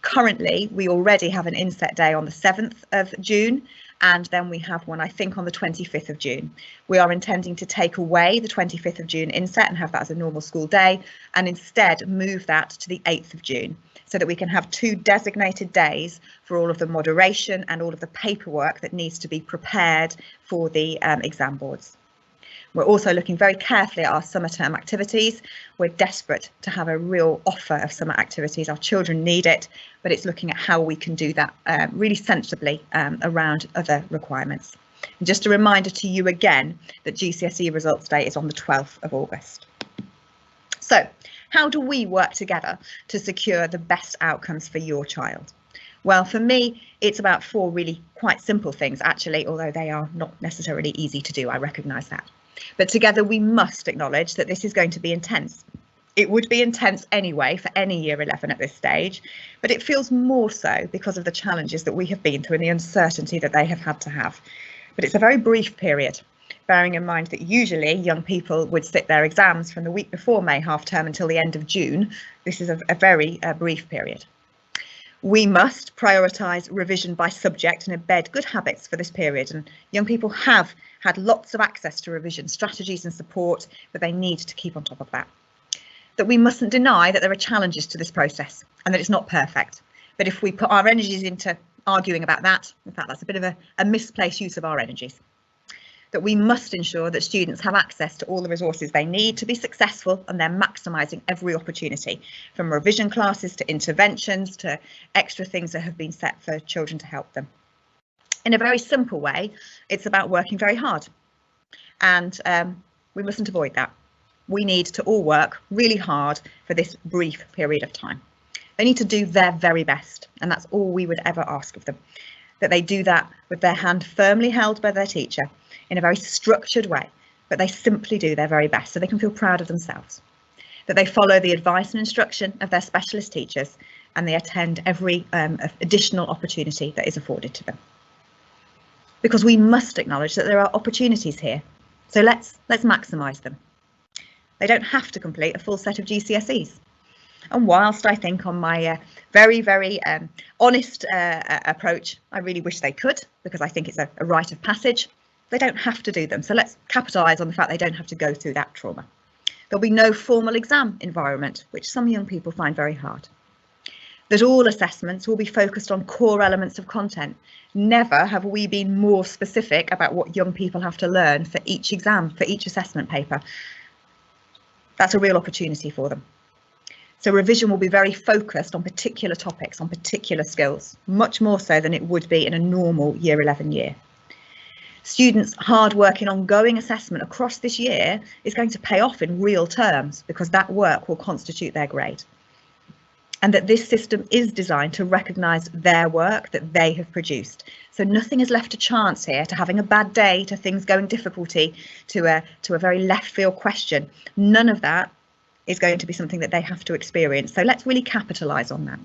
Currently, we already have an inset day on the 7th of June, and then we have one, I think, on the 25th of June. We are intending to take away the 25th of June inset and have that as a normal school day, and instead move that to the 8th of June, so that we can have 2 designated days for all of the moderation and all of the paperwork that needs to be prepared for the exam boards. We're also looking very carefully at our summer term activities. We're desperate to have a real offer of summer activities. Our children need it, but it's looking at how we can do that really sensibly around other requirements. And just a reminder to you again that GCSE results day is on the 12th of August. So how do we work together to secure the best outcomes for your child? Well, for me, it's about 4 really quite simple things, actually, although they are not necessarily easy to do. I recognise that. But together we must acknowledge that this is going to be intense. It would be intense anyway for any year 11 at this stage, but it feels more so because of the challenges that we have been through and the uncertainty that they have had to have. But it's a very brief period, bearing in mind that usually young people would sit their exams from the week before May half term until the end of June. This is a very brief period. We must prioritise revision by subject and embed good habits for this period, and young people have had lots of access to revision strategies and support, but they need to keep on top of that. That we mustn't deny that there are challenges to this process and that it's not perfect, but if we put our energies into arguing about that, in fact that's a bit of a misplaced use of our energies. That we must ensure that students have access to all the resources they need to be successful, and they're maximising every opportunity, from revision classes to interventions to extra things that have been set for children to help them. In a very simple way, it's about working very hard, and we mustn't avoid that. We need to all work really hard for this brief period of time. They need to do their very best, and that's all we would ever ask of them. That they do that with their hand firmly held by their teacher in a very structured way, but they simply do their very best so they can feel proud of themselves. That they follow the advice and instruction of their specialist teachers, and they attend every additional opportunity that is afforded to them. Because we must acknowledge that there are opportunities here, so let's maximise them. They don't have to complete a full set of GCSEs. And whilst I think on my very honest approach, I really wish they could, because I think it's a rite of passage, they don't have to do them. So let's capitalise on the fact they don't have to go through that trauma. There'll be no formal exam environment, which some young people find very hard. That all assessments will be focused on core elements of content. Never have we been more specific about what young people have to learn for each exam, for each assessment paper. That's a real opportunity for them. So revision will be very focused on particular topics, on particular skills, much more so than it would be in a normal Year 11 year. Students' hard work in ongoing assessment across this year is going to pay off in real terms because that work will constitute their grade. And that this system is designed to recognise their work that they have produced. So nothing is left to chance here, to having a bad day, to things going difficulty, to a very left field question. None of that is going to be something that they have to experience. So let's really capitalise on that.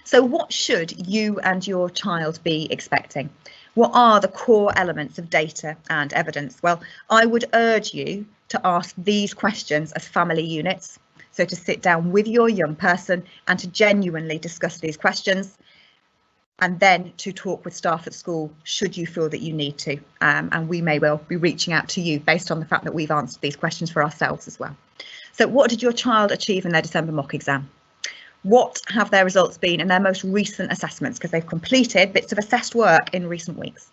So what should you and your child be expecting? What are the core elements of data and evidence? Well, I would urge you to ask these questions as family units. So to sit down with your young person and to genuinely discuss these questions, and then to talk with staff at school should you feel that you need to. And we may well be reaching out to you based on the fact that we've answered these questions for ourselves as well. So what did your child achieve in their December mock exam? What have their results been in their most recent assessments, because they've completed bits of assessed work in recent weeks?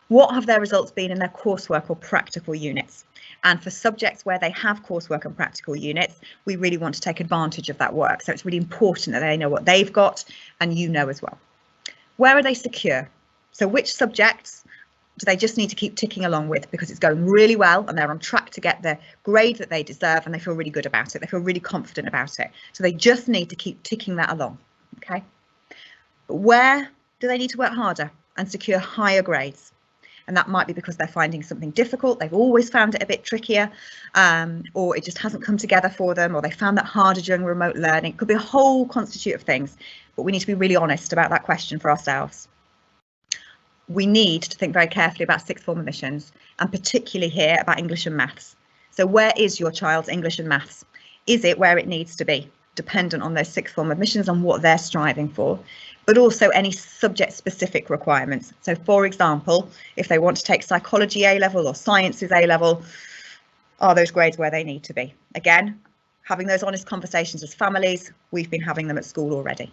What have their results been in their coursework or practical units? And for subjects where they have coursework and practical units, we really want to take advantage of that work. So it's really important that they know what they've got and you know as well. Where are they secure? So which subjects do they just need to keep ticking along with because it's going really well and they're on track to get the grade that they deserve and they feel really good about it. They feel really confident about it. So they just need to keep ticking that along. OK, but where do they need to work harder and secure higher grades? And that might be because they're finding something difficult. They've always found it a bit trickier, or it just hasn't come together for them, or they found that harder during remote learning. It could be a whole constitute of things, but we need to be really honest about that question for ourselves. We need to think very carefully about sixth form admissions, and particularly here about English and maths. So where is your child's English and maths? Is it where it needs to be? Dependent on those sixth form admissions and what they're striving for, but also any subject specific requirements. So for example, if they want to take psychology A level or sciences A level, are those grades where they need to be? Again, having those honest conversations as families, we've been having them at school already.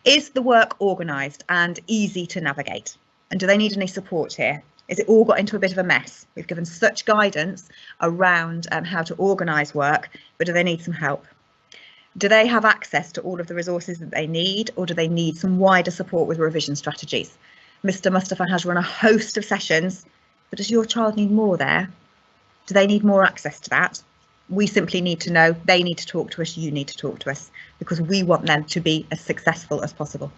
Is the work organised and easy to navigate? And do they need any support here? Is it all got into a bit of a mess? We've given such guidance around how to organise work, but do they need some help? Do they have access to all of the resources that they need, or do they need some wider support with revision strategies? Mr. Mustafa has run a host of sessions, but does your child need more there? Do they need more access to that? We simply need to know, they need to talk to us, you need to talk to us, because we want them to be as successful as possible.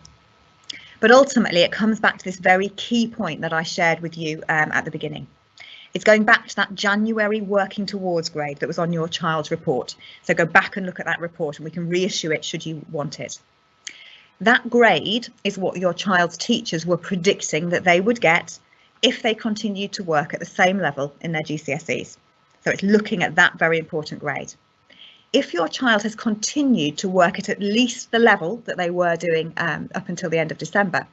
But ultimately, it comes back to this very key point that I shared with you at the beginning. It's going back to that January working towards grade that was on your child's report. So go back and look at that report and we can reissue it should you want it. That grade is what your child's teachers were predicting that they would get if they continued to work at the same level in their GCSEs. So it's looking at that very important grade. If your child has continued to work at least the level that they were doing up until the end of December,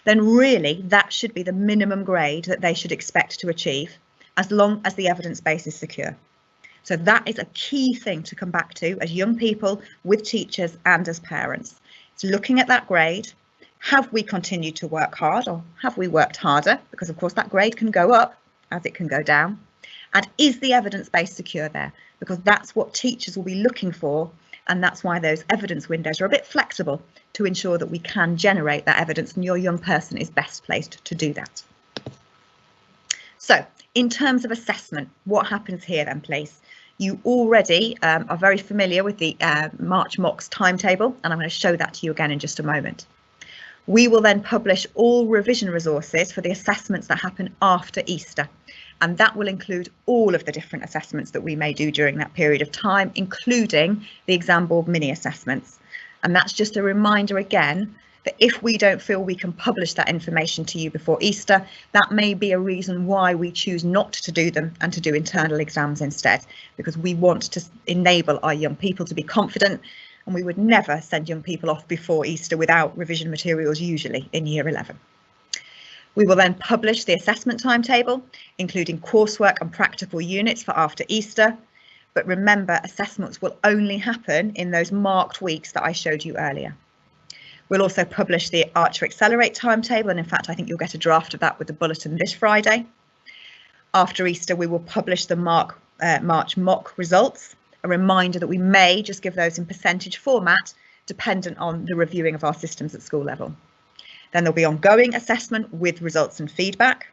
then really that should be the minimum grade that they should expect to achieve, as long as the evidence base is secure. So that is a key thing to come back to as young people, with teachers and as parents. It's looking at that grade. Have we continued to work hard, or have we worked harder? Because of course that grade can go up as it can go down. And is the evidence base secure there? Because that's what teachers will be looking for. And that's why those evidence windows are a bit flexible to ensure that we can generate that evidence, and your young person is best placed to do that. So in terms of assessment, what happens here then, please? You already are very familiar with the March mocks timetable, and I'm going to show that to you again in just a moment. We will then publish all revision resources for the assessments that happen after Easter, and that will include all of the different assessments that we may do during that period of time, including the exam board mini assessments. And that's just a reminder again that if we don't feel we can publish that information to you before Easter, that may be a reason why we choose not to do them and to do internal exams instead, because we want to enable our young people to be confident, and we would never send young people off before Easter without revision materials, usually in Year 11. We will then publish the assessment timetable, including coursework and practical units for after Easter. But remember, assessments will only happen in those marked weeks that I showed you earlier. We'll also publish the Archer Accelerate timetable, and in fact, I think you'll get a draft of that with the bulletin this Friday. After Easter, we will publish the March mock results, a reminder that we may just give those in percentage format, dependent on the reviewing of our systems at school level. Then there'll be ongoing assessment with results and feedback,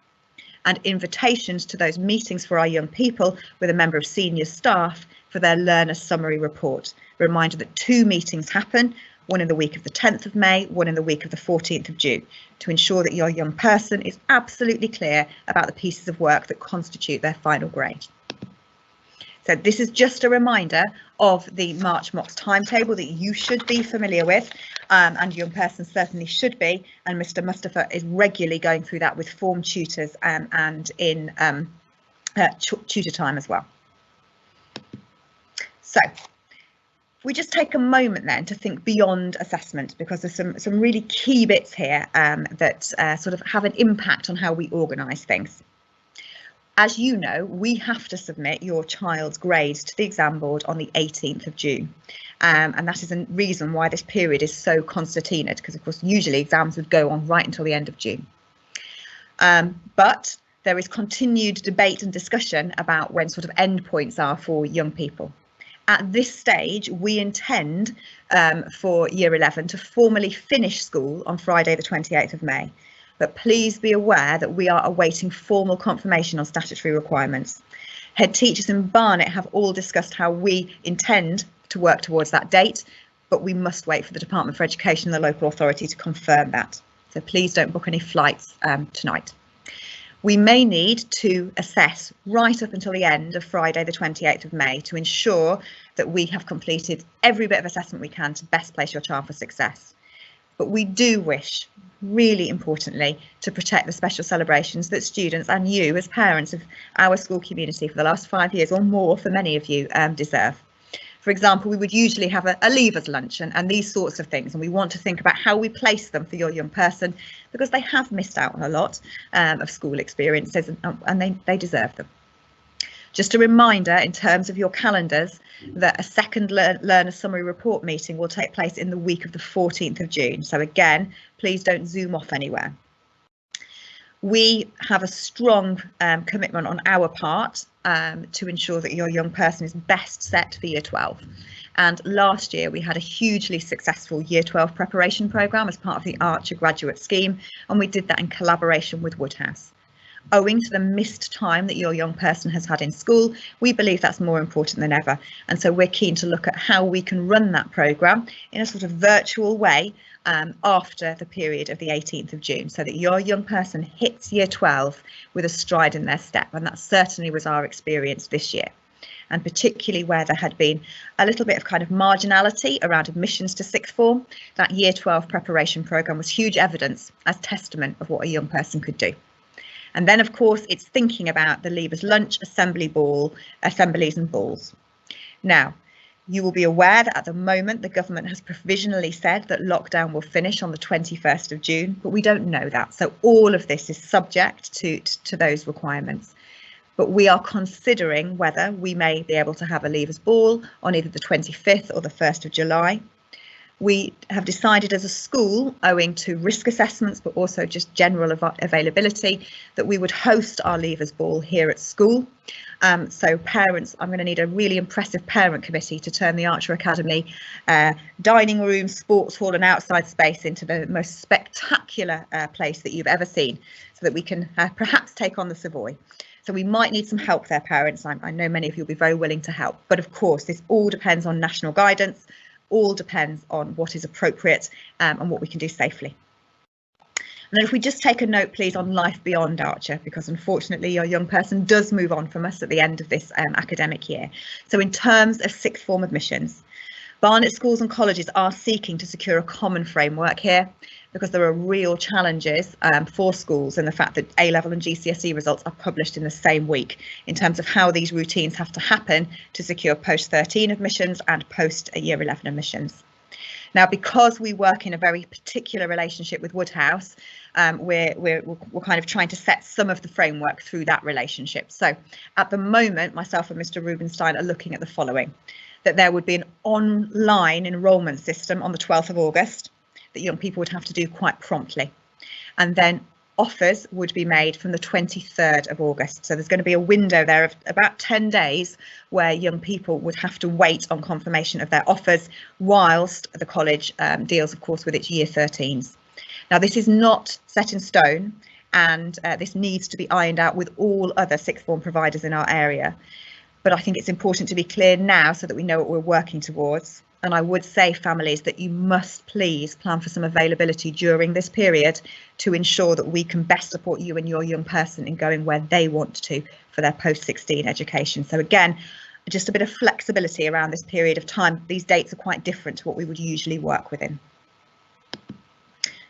and invitations to those meetings for our young people with a member of senior staff for their learner summary report. A reminder that 2 meetings happen, one in the week of the 10th of May, one in the week of the 14th of June, to ensure that your young person is absolutely clear about the pieces of work that constitute their final grade. So this is just a reminder of the March mocks timetable that you should be familiar with, and young person certainly should be, and Mr. Mustafa is regularly going through that with form tutors and in tutor time as well. So if we just take a moment then to think beyond assessment, because there's some really key bits here that sort of have an impact on how we organise things. As you know, we have to submit your child's grades to the exam board on the 18th of June. And that is a reason why this period is so concertinaed, because of course, usually exams would go on right until the end of June. But there is continued debate and discussion about when sort of endpoints are for young people. At this stage, we intend for Year 11 to formally finish school on Friday, the 28th of May. But please be aware that we are awaiting formal confirmation on statutory requirements. Head teachers in Barnet have all discussed how we intend to work towards that date, but we must wait for the Department for Education and the local authority to confirm that. So please don't book any flights tonight. We may need to assess right up until the end of Friday, the 28th of May, to ensure that we have completed every bit of assessment we can to best place your child for success. But we do wish, really importantly, to protect the special celebrations that students and you as parents of our school community for the last 5 years or more for many of you deserve. For example, we would usually have a leavers lunch and these sorts of things, and we want to think about how we place them for your young person, because they have missed out on a lot of school experiences and they deserve them. Just a reminder in terms of your calendars that a second learner summary report meeting will take place in the week of the 14th of June. So again, please don't zoom off anywhere. We have a strong commitment on our part to ensure that your young person is best set for Year 12. And last year we had a hugely successful Year 12 preparation programme as part of the Archer graduate scheme, and we did that in collaboration with Woodhouse. Owing to the missed time that your young person has had in school, we believe that's more important than ever. And so we're keen to look at how we can run that programme in a sort of virtual way after the period of the 18th of June, so that your young person hits Year 12 with a stride in their step. And that certainly was our experience this year. And particularly where there had been a little bit of kind of marginality around admissions to sixth form, that Year 12 preparation programme was huge evidence as testament of what a young person could do. And then, of course, it's thinking about the leavers lunch, assemblies and balls. Now, you will be aware that at the moment the government has provisionally said that lockdown will finish on the 21st of June, but we don't know that. So all of this is subject to those requirements. But we are considering whether we may be able to have a leavers ball on either the 25th or the 1st of July. We have decided as a school, owing to risk assessments, but also just general availability, that we would host our leavers ball here at school. So parents, I'm going to need a really impressive parent committee to turn the Archer Academy dining room, sports hall and outside space into the most spectacular place that you've ever seen, so that we can perhaps take on the Savoy. So we might need some help there, parents. I know many of you will be very willing to help. But of course, this all depends on national guidance. All depends on what is appropriate and what we can do safely. And then if we just take a note, please, on life beyond Archer, because unfortunately your young person does move on from us at the end of this academic year. So in terms of sixth form admissions, Barnet schools and colleges are seeking to secure a common framework here, because there are real challenges for schools in the fact that A-level and GCSE results are published in the same week in terms of how these routines have to happen to secure post-13 admissions and post-Year 11 admissions. Now, because we work in a very particular relationship with Woodhouse, we're kind of trying to set some of the framework through that relationship. So at the moment, myself and Mr. Rubenstein are looking at the following: that there would be an online enrolment system on the 12th of August that young people would have to do quite promptly. And then offers would be made from the 23rd of August. So there's going to be a window there of about 10 days where young people would have to wait on confirmation of their offers, whilst the college deals, of course, with its year 13s. Now, this is not set in stone, and this needs to be ironed out with all other sixth form providers in our area. But I think it's important to be clear now so that we know what we're working towards. And I would say, families, that you must please plan for some availability during this period to ensure that we can best support you and your young person in going where they want to for their post-16 education. So again, just a bit of flexibility around this period of time. These dates are quite different to what we would usually work within.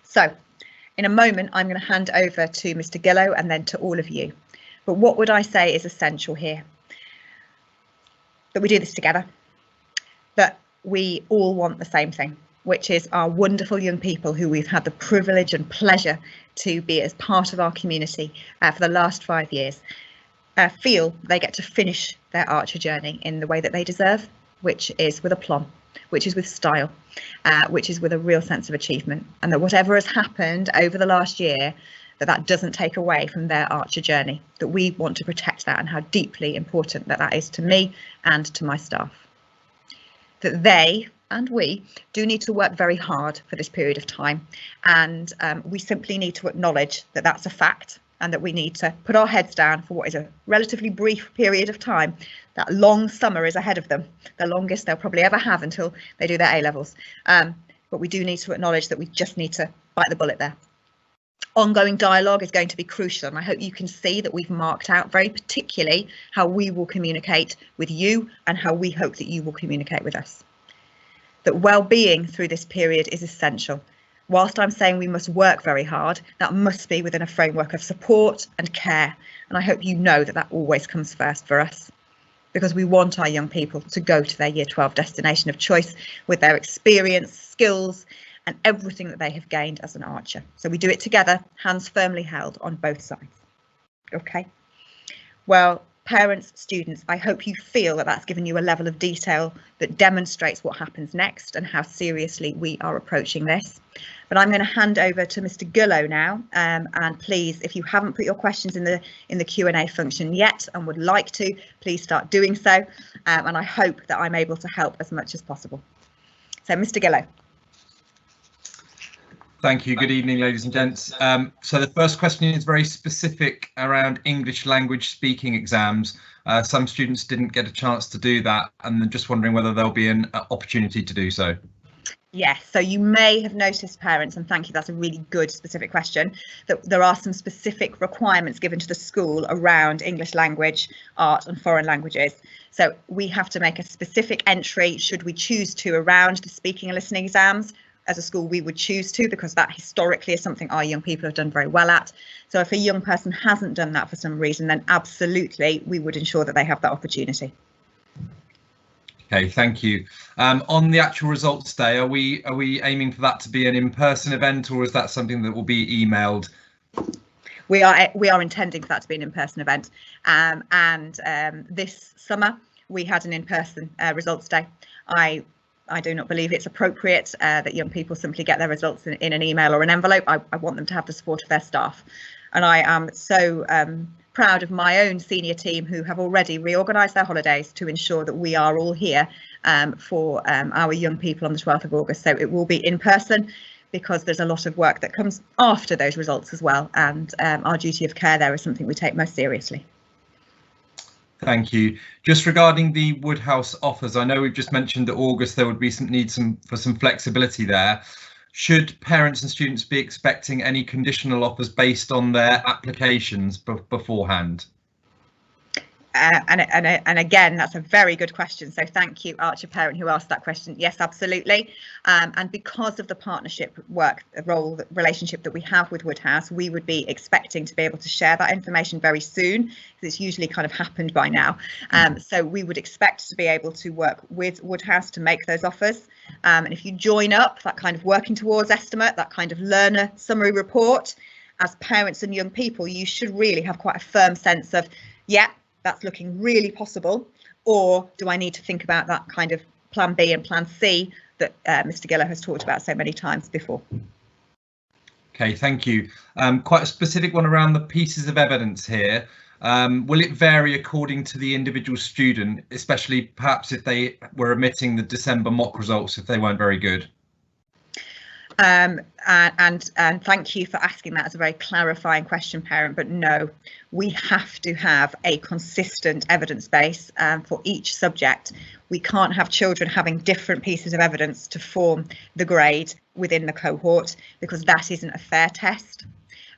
So in a moment, I'm going to hand over to Mr. Gillow and then to all of you. But what would I say is essential here? That we do this together, that we all want the same thing, which is our wonderful young people who we've had the privilege and pleasure to be as part of our community for the last 5 years, feel they get to finish their Archer journey in the way that they deserve, which is with aplomb, which is with style, which is with a real sense of achievement, and that whatever has happened over the last year, that doesn't take away from their Archer journey, that we want to protect that, and how deeply important that is to me and to my staff. That they and we do need to work very hard for this period of time, and we simply need to acknowledge that that's a fact, and that we need to put our heads down for what is a relatively brief period of time. That long summer is ahead of them, the longest they'll probably ever have until they do their A-levels. But we do need to acknowledge that we just need to bite the bullet there. Ongoing dialogue is going to be crucial, and I hope you can see that we've marked out very particularly how we will communicate with you and how we hope that you will communicate with us. That well-being through this period is essential. Whilst I'm saying we must work very hard, that must be within a framework of support and care, and I hope you know that always comes first for us, because we want our young people to go to their Year 12 destination of choice with their experience, skills, and everything that they have gained as an Archer. So we do it together, hands firmly held on both sides. Okay. Well, parents, students, I hope you feel that that's given you a level of detail that demonstrates what happens next and how seriously we are approaching this. But I'm going to hand over to Mr. Gillow now, and please, if you haven't put your questions in the Q&A function yet and would like to, please start doing so. And I hope that I'm able to help as much as possible. So, Mr. Gillow. Thank you. Good evening, ladies and gents. So the first question is very specific around English language speaking exams. Some students didn't get a chance to do that, and I'm just wondering whether there'll be an opportunity to do so. Yes, so you may have noticed, parents, and thank you, that's a really good specific question, that there are some specific requirements given to the school around English language, art and foreign languages. So we have to make a specific entry, should we choose to, around the speaking and listening exams. As a school, we would choose to, because that historically is something our young people have done very well at. So if a young person hasn't done that for some reason, then absolutely we would ensure that they have that opportunity. Okay, thank you. On the actual results day, are we aiming for that to be an in-person event, or is that something that will be emailed? We are intending for that to be an in-person event, and this summer we had an in-person results day. I do not believe it's appropriate that young people simply get their results in an email or an envelope. I want them to have the support of their staff. And I am so proud of my own senior team who have already reorganised their holidays to ensure that we are all here for our young people on the 12th of August. So it will be in person, because there's a lot of work that comes after those results as well. And our duty of care there is something we take most seriously. Thank you. Just regarding the Woodhouse offers, I know we've just mentioned that August there would be some need for some flexibility there. Should parents and students be expecting any conditional offers based on their applications beforehand? And again, that's a very good question. So thank you, Archer Parent, who asked that question. Yes, absolutely. And because of the partnership relationship that we have with Woodhouse, we would be expecting to be able to share that information very soon, because it's usually kind of happened by now. So we would expect to be able to work with Woodhouse to make those offers. And if you join up that kind of working towards estimate, that kind of learner summary report, as parents and young people, you should really have quite a firm sense of, yeah, that's looking really possible, or do I need to think about that kind of plan B and plan C that Mr. Giller has talked about so many times before. Okay, thank you. Quite a specific one around the pieces of evidence here. Will it vary according to the individual student, especially perhaps if they were omitting the December mock results if they weren't very good? And thank you for asking that as a very clarifying question, parent. But no, we have to have a consistent evidence base for each subject. We can't have children having different pieces of evidence to form the grade within the cohort, because that isn't a fair test.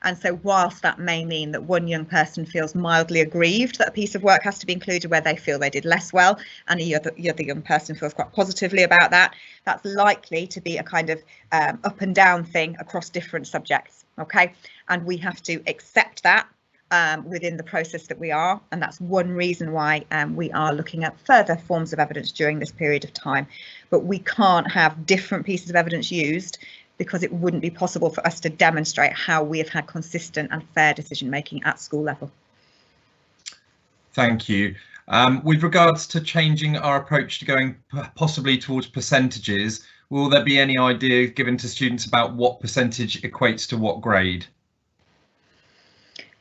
And so whilst that may mean that one young person feels mildly aggrieved that a piece of work has to be included where they feel they did less well, and the other young person feels quite positively about that, that's likely to be a kind of up and down thing across different subjects. OK, and we have to accept that within the process that we are. And that's one reason why we are looking at further forms of evidence during this period of time. But we can't have different pieces of evidence used, because it wouldn't be possible for us to demonstrate how we have had consistent and fair decision making at school level. Thank you. With regards to changing our approach to going possibly towards percentages, will there be any idea given to students about what percentage equates to what grade?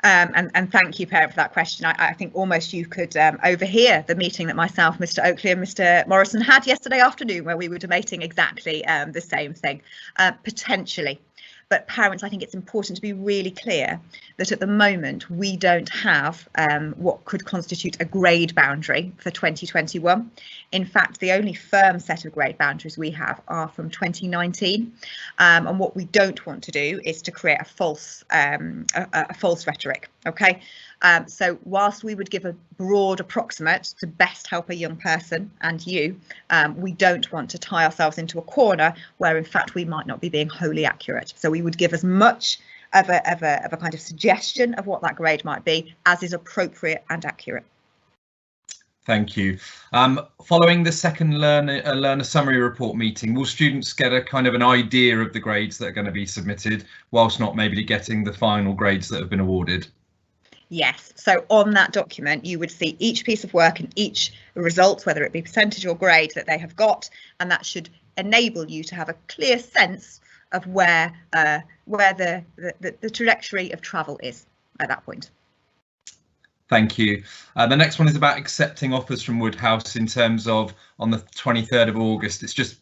And thank you, parent, for that question. I think almost you could overhear the meeting that myself, Mr. Oakley and Mr. Morrison had yesterday afternoon, where we were debating exactly the same thing, potentially. But parents, I think it's important to be really clear that at the moment we don't have what could constitute a grade boundary for 2021. In fact, the only firm set of grade boundaries we have are from 2019. And what we don't want to do is to create a false rhetoric. OK, so whilst we would give a broad approximate to best help a young person and you, we don't want to tie ourselves into a corner where in fact we might not be being wholly accurate. So we would give as much of a kind of suggestion of what that grade might be as is appropriate and accurate. Thank you. Following the second learner summary report meeting, will students get a kind of an idea of the grades that are going to be submitted, whilst not maybe getting the final grades that have been awarded? Yes, so on that document you would see each piece of work and each result, whether it be percentage or grade that they have got, and that should enable you to have a clear sense of where the trajectory of travel is at that point. Thank you. The next one is about accepting offers from Woodhouse in terms of on the 23rd of August. It's just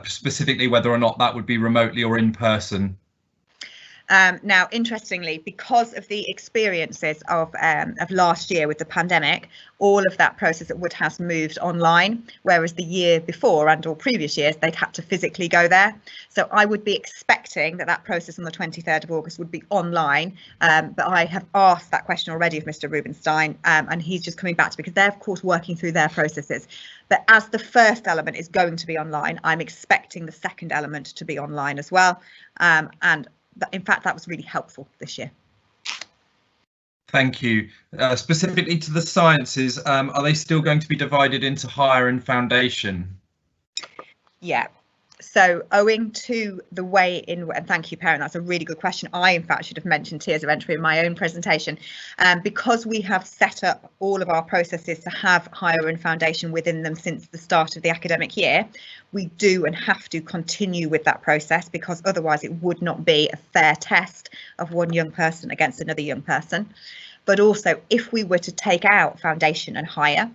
specifically whether or not that would be remotely or in person. Now, interestingly, because of the experiences of last year with the pandemic, all of that process at Woodhouse moved online, whereas the year before and all previous years, they'd had to physically go there. So I would be expecting that process on the 23rd of August would be online. But I have asked that question already of Mr. Rubenstein, and he's just coming back to me because they're, of course, working through their processes. But as the first element is going to be online, I'm expecting the second element to be online as well. And in fact, that was really helpful this year. Thank you. Specifically to the sciences, are they still going to be divided into higher and foundation? Yeah. So owing to the way in, and thank you, parent, that's a really good question. I, in fact, should have mentioned tiers of entry in my own presentation. Because we have set up all of our processes to have higher and foundation within them since the start of the academic year, we do and have to continue with that process, because otherwise it would not be a fair test of one young person against another young person. But also, if we were to take out foundation and higher,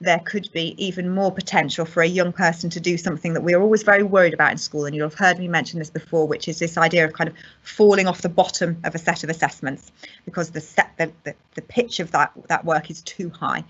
there could be even more potential for a young person to do something that we're always very worried about in school. And you'll have heard me mention this before, which is this idea of kind of falling off the bottom of a set of assessments because the pitch of that work is too high.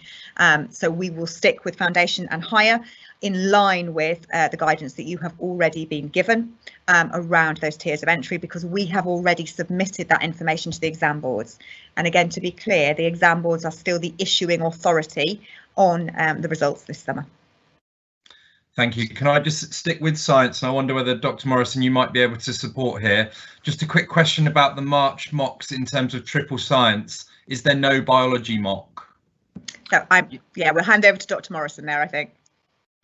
So we will stick with foundation and higher in line with the guidance that you have already been given around those tiers of entry, because we have already submitted that information to the exam boards. And again, to be clear, the exam boards are still the issuing authority on the results this summer. Thank you. Can I just stick with science? And I wonder whether Dr. Morrison, you might be able to support here. Just a quick question about the March mocks in terms of triple science. Is there no biology mock? So we'll hand over to Dr. Morrison there, I think.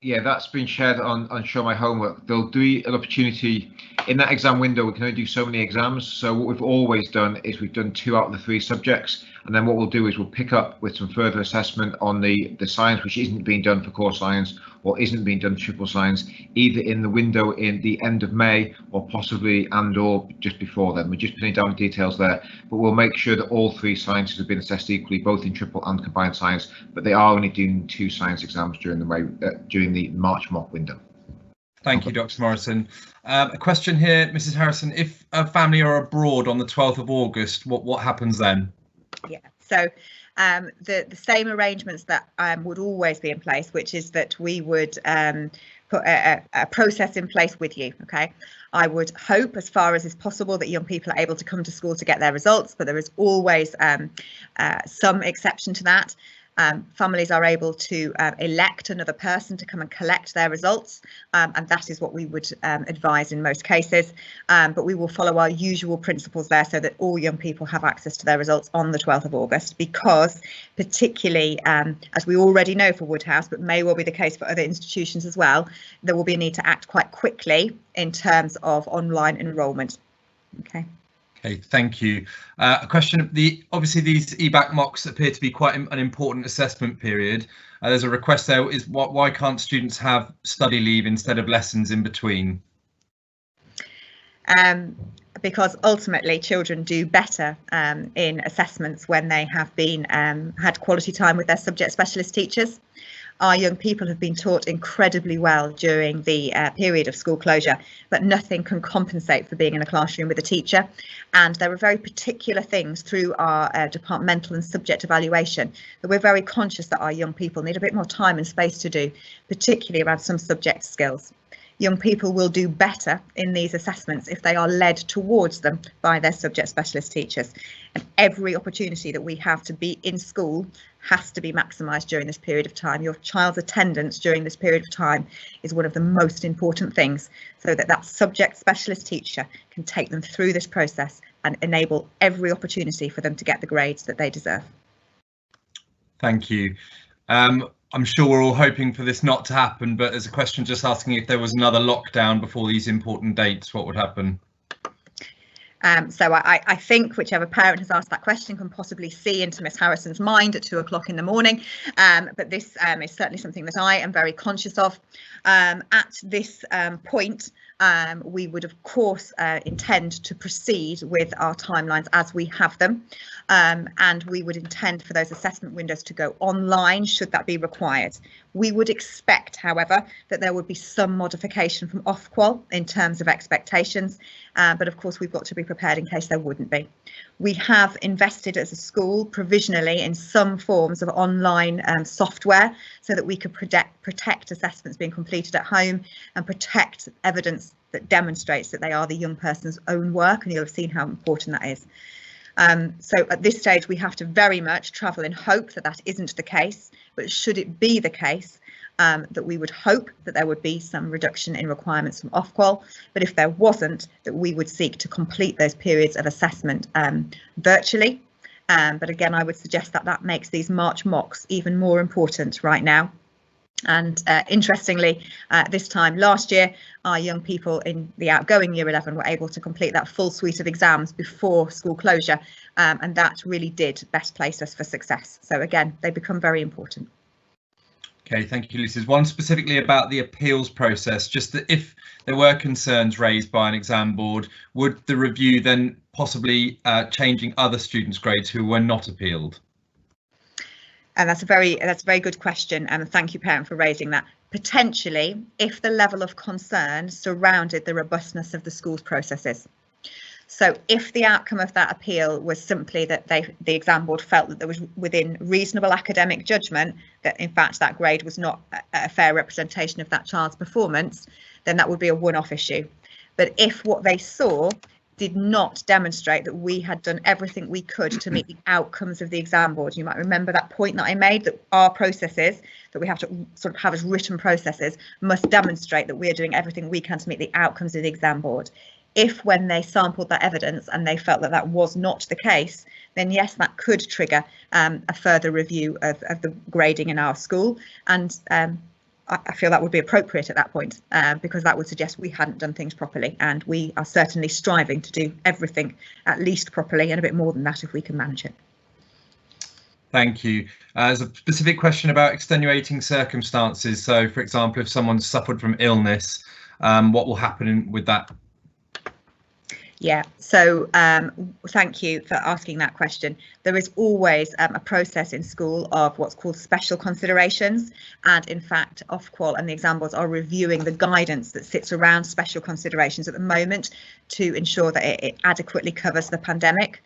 Yeah, that's been shared on Show My Homework. There'll be an opportunity in that exam window. We can only do so many exams. So what we've always done is we've done 2 out of the 3 subjects. And then what we'll do is we'll pick up with some further assessment on the science, which isn't being done for core science or isn't being done for triple science, either in the window in the end of May or possibly or just before then. We're just putting down the details there, but we'll make sure that all 3 sciences have been assessed equally, both in triple and combined science, but they are only doing 2 science exams during the March mock window. Thank you, Dr. Morrison. A question here, Mrs. Harrison. If a family are abroad on the 12th of August, what happens then? Yeah, so the same arrangements that would always be in place, which is that we would put a process in place with you. OK, I would hope as far as is possible that young people are able to come to school to get their results, but there is always some exception to that. Families are able to elect another person to come and collect their results, and that is what we would advise in most cases. But we will follow our usual principles there so that all young people have access to their results on the 12th of August, because particularly, as we already know for Woodhouse, but may well be the case for other institutions as well, there will be a need to act quite quickly in terms of online enrolment. OK. Okay, thank you. A question, obviously these EBAC mocks appear to be quite an important assessment period. There's a request there, is why can't students have study leave instead of lessons in between? Because ultimately children do better in assessments when they have been had quality time with their subject specialist teachers. Our young people have been taught incredibly well during the period of school closure, but nothing can compensate for being in a classroom with a teacher. And there are very particular things through our departmental and subject evaluation that we're very conscious that our young people need a bit more time and space to do, particularly around some subject skills. Young people will do better in these assessments if they are led towards them by their subject specialist teachers. And every opportunity that we have to be in school has to be maximised during this period of time. Your child's attendance during this period of time is one of the most important things, so that that subject specialist teacher can take them through this process and enable every opportunity for them to get the grades that they deserve. Thank you. I'm sure we're all hoping for this not to happen, but there's a question just asking if there was another lockdown before these important dates, what would happen? So I think whichever parent has asked that question can possibly see into Miss Harrison's mind at 2 o'clock in the morning. But this is certainly something that I am very conscious of. At this point, we would, of course, intend to proceed with our timelines as we have them. And we would intend for those assessment windows to go online should that be required. We would expect, however, that there would be some modification from Ofqual in terms of expectations. But of course, we've got to be prepared in case there wouldn't be. We have invested as a school provisionally in some forms of online software so that we could protect assessments being completed at home and protect evidence that demonstrates that they are the young person's own work, and you'll have seen how important that is. So at this stage, we have to very much travel in hope that that isn't the case, but should it be the case, that we would hope that there would be some reduction in requirements from Ofqual, but if there wasn't, that we would seek to complete those periods of assessment virtually. But again, I would suggest that that makes these March mocks even more important right now. And interestingly, this time last year, our young people in the outgoing Year 11 were able to complete that full suite of exams before school closure, and that really did best place us for success. So again, they become very important. Okay, thank you, Lucy. One specifically about the appeals process, just that if there were concerns raised by an exam board, would the review then possibly changing other students' grades who were not appealed? And that's a very good question, and thank you, parent, for raising that. Potentially, if the level of concern surrounded the robustness of the school's processes. So if the outcome of that appeal was simply that the exam board felt that there was within reasonable academic judgment that in fact that grade was not a fair representation of that child's performance, then that would be a one-off issue. But if what they saw did not demonstrate that we had done everything we could to meet the outcomes of the exam board, you might remember that point that I made, that our processes that we have to sort of have as written processes must demonstrate that we are doing everything we can to meet the outcomes of the exam board. If when they sampled that evidence and they felt that that was not the case, then yes, that could trigger a further review of the grading in our school. And I feel that would be appropriate at that point, because that would suggest we hadn't done things properly, and we are certainly striving to do everything at least properly, and a bit more than that if we can manage it. Thank you. There's a specific question about extenuating circumstances. So, for example, if someone's suffered from illness, what will happen with that? Yeah, so thank you for asking that question. There is always a process in school of what's called special considerations, and in fact Ofqual and the exam boards are reviewing the guidance that sits around special considerations at the moment to ensure that it adequately covers the pandemic.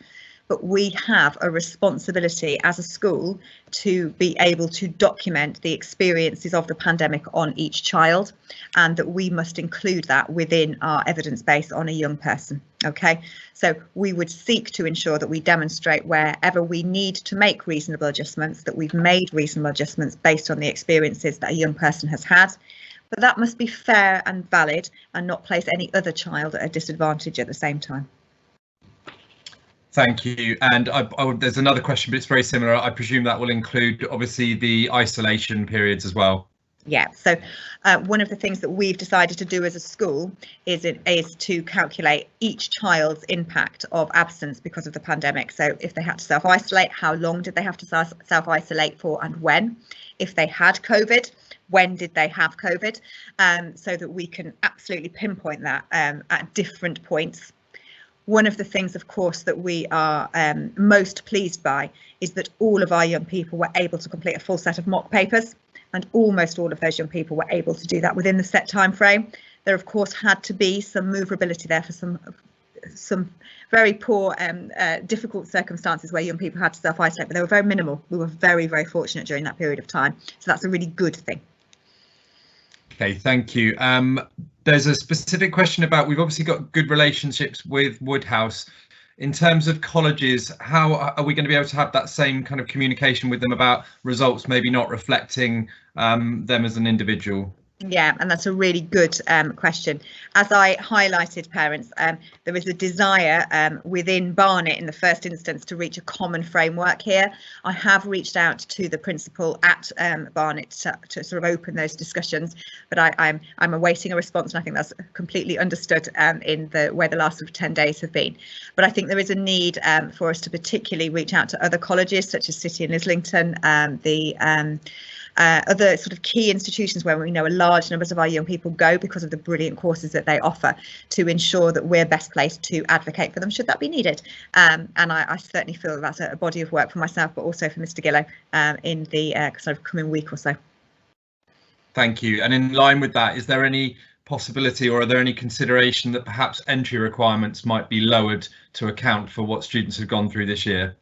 But we have a responsibility as a school to be able to document the experiences of the pandemic on each child, and that we must include that within our evidence base on a young person. OK, so we would seek to ensure that we demonstrate wherever we need to make reasonable adjustments, that we've made reasonable adjustments based on the experiences that a young person has had. But that must be fair and valid and not place any other child at a disadvantage at the same time. Thank you. And there's another question, but it's very similar. I presume that will include, obviously, the isolation periods as well. Yeah, so one of the things that we've decided to do as a school is to calculate each child's impact of absence because of the pandemic. So if they had to self-isolate, how long did they have to self-isolate for, and when? If they had COVID, when did they have COVID? So that we can absolutely pinpoint that at different points. One of the things, of course, that we are most pleased by is that all of our young people were able to complete a full set of mock papers, and almost all of those young people were able to do that within the set time frame. There, of course, had to be some maneuverability there for some very poor, difficult circumstances where young people had to self-isolate, but they were very minimal. We were very, very fortunate during that period of time. So that's a really good thing. OK, thank you. There's a specific question about, we've obviously got good relationships with Woodhouse. In terms of colleges, how are we going to be able to have that same kind of communication with them about results maybe not reflecting them as an individual? Yeah, and that's a really good question. As I highlighted, parents, there is a desire within Barnet in the first instance to reach a common framework here. I have reached out to the principal at Barnet to sort of open those discussions, but I'm awaiting a response, and I think that's completely understood in the way the last sort of 10 days have been. But I think there is a need for us to particularly reach out to other colleges such as City and Islington, other sort of key institutions where we know a large numbers of our young people go because of the brilliant courses that they offer, to ensure that we're best placed to advocate for them should that be needed. And I certainly feel that that's a body of work for myself, but also for Mr. Gillow in the sort of coming week or so. Thank you. And in line with that, is there any possibility, or are there any consideration that perhaps entry requirements might be lowered to account for what students have gone through this year?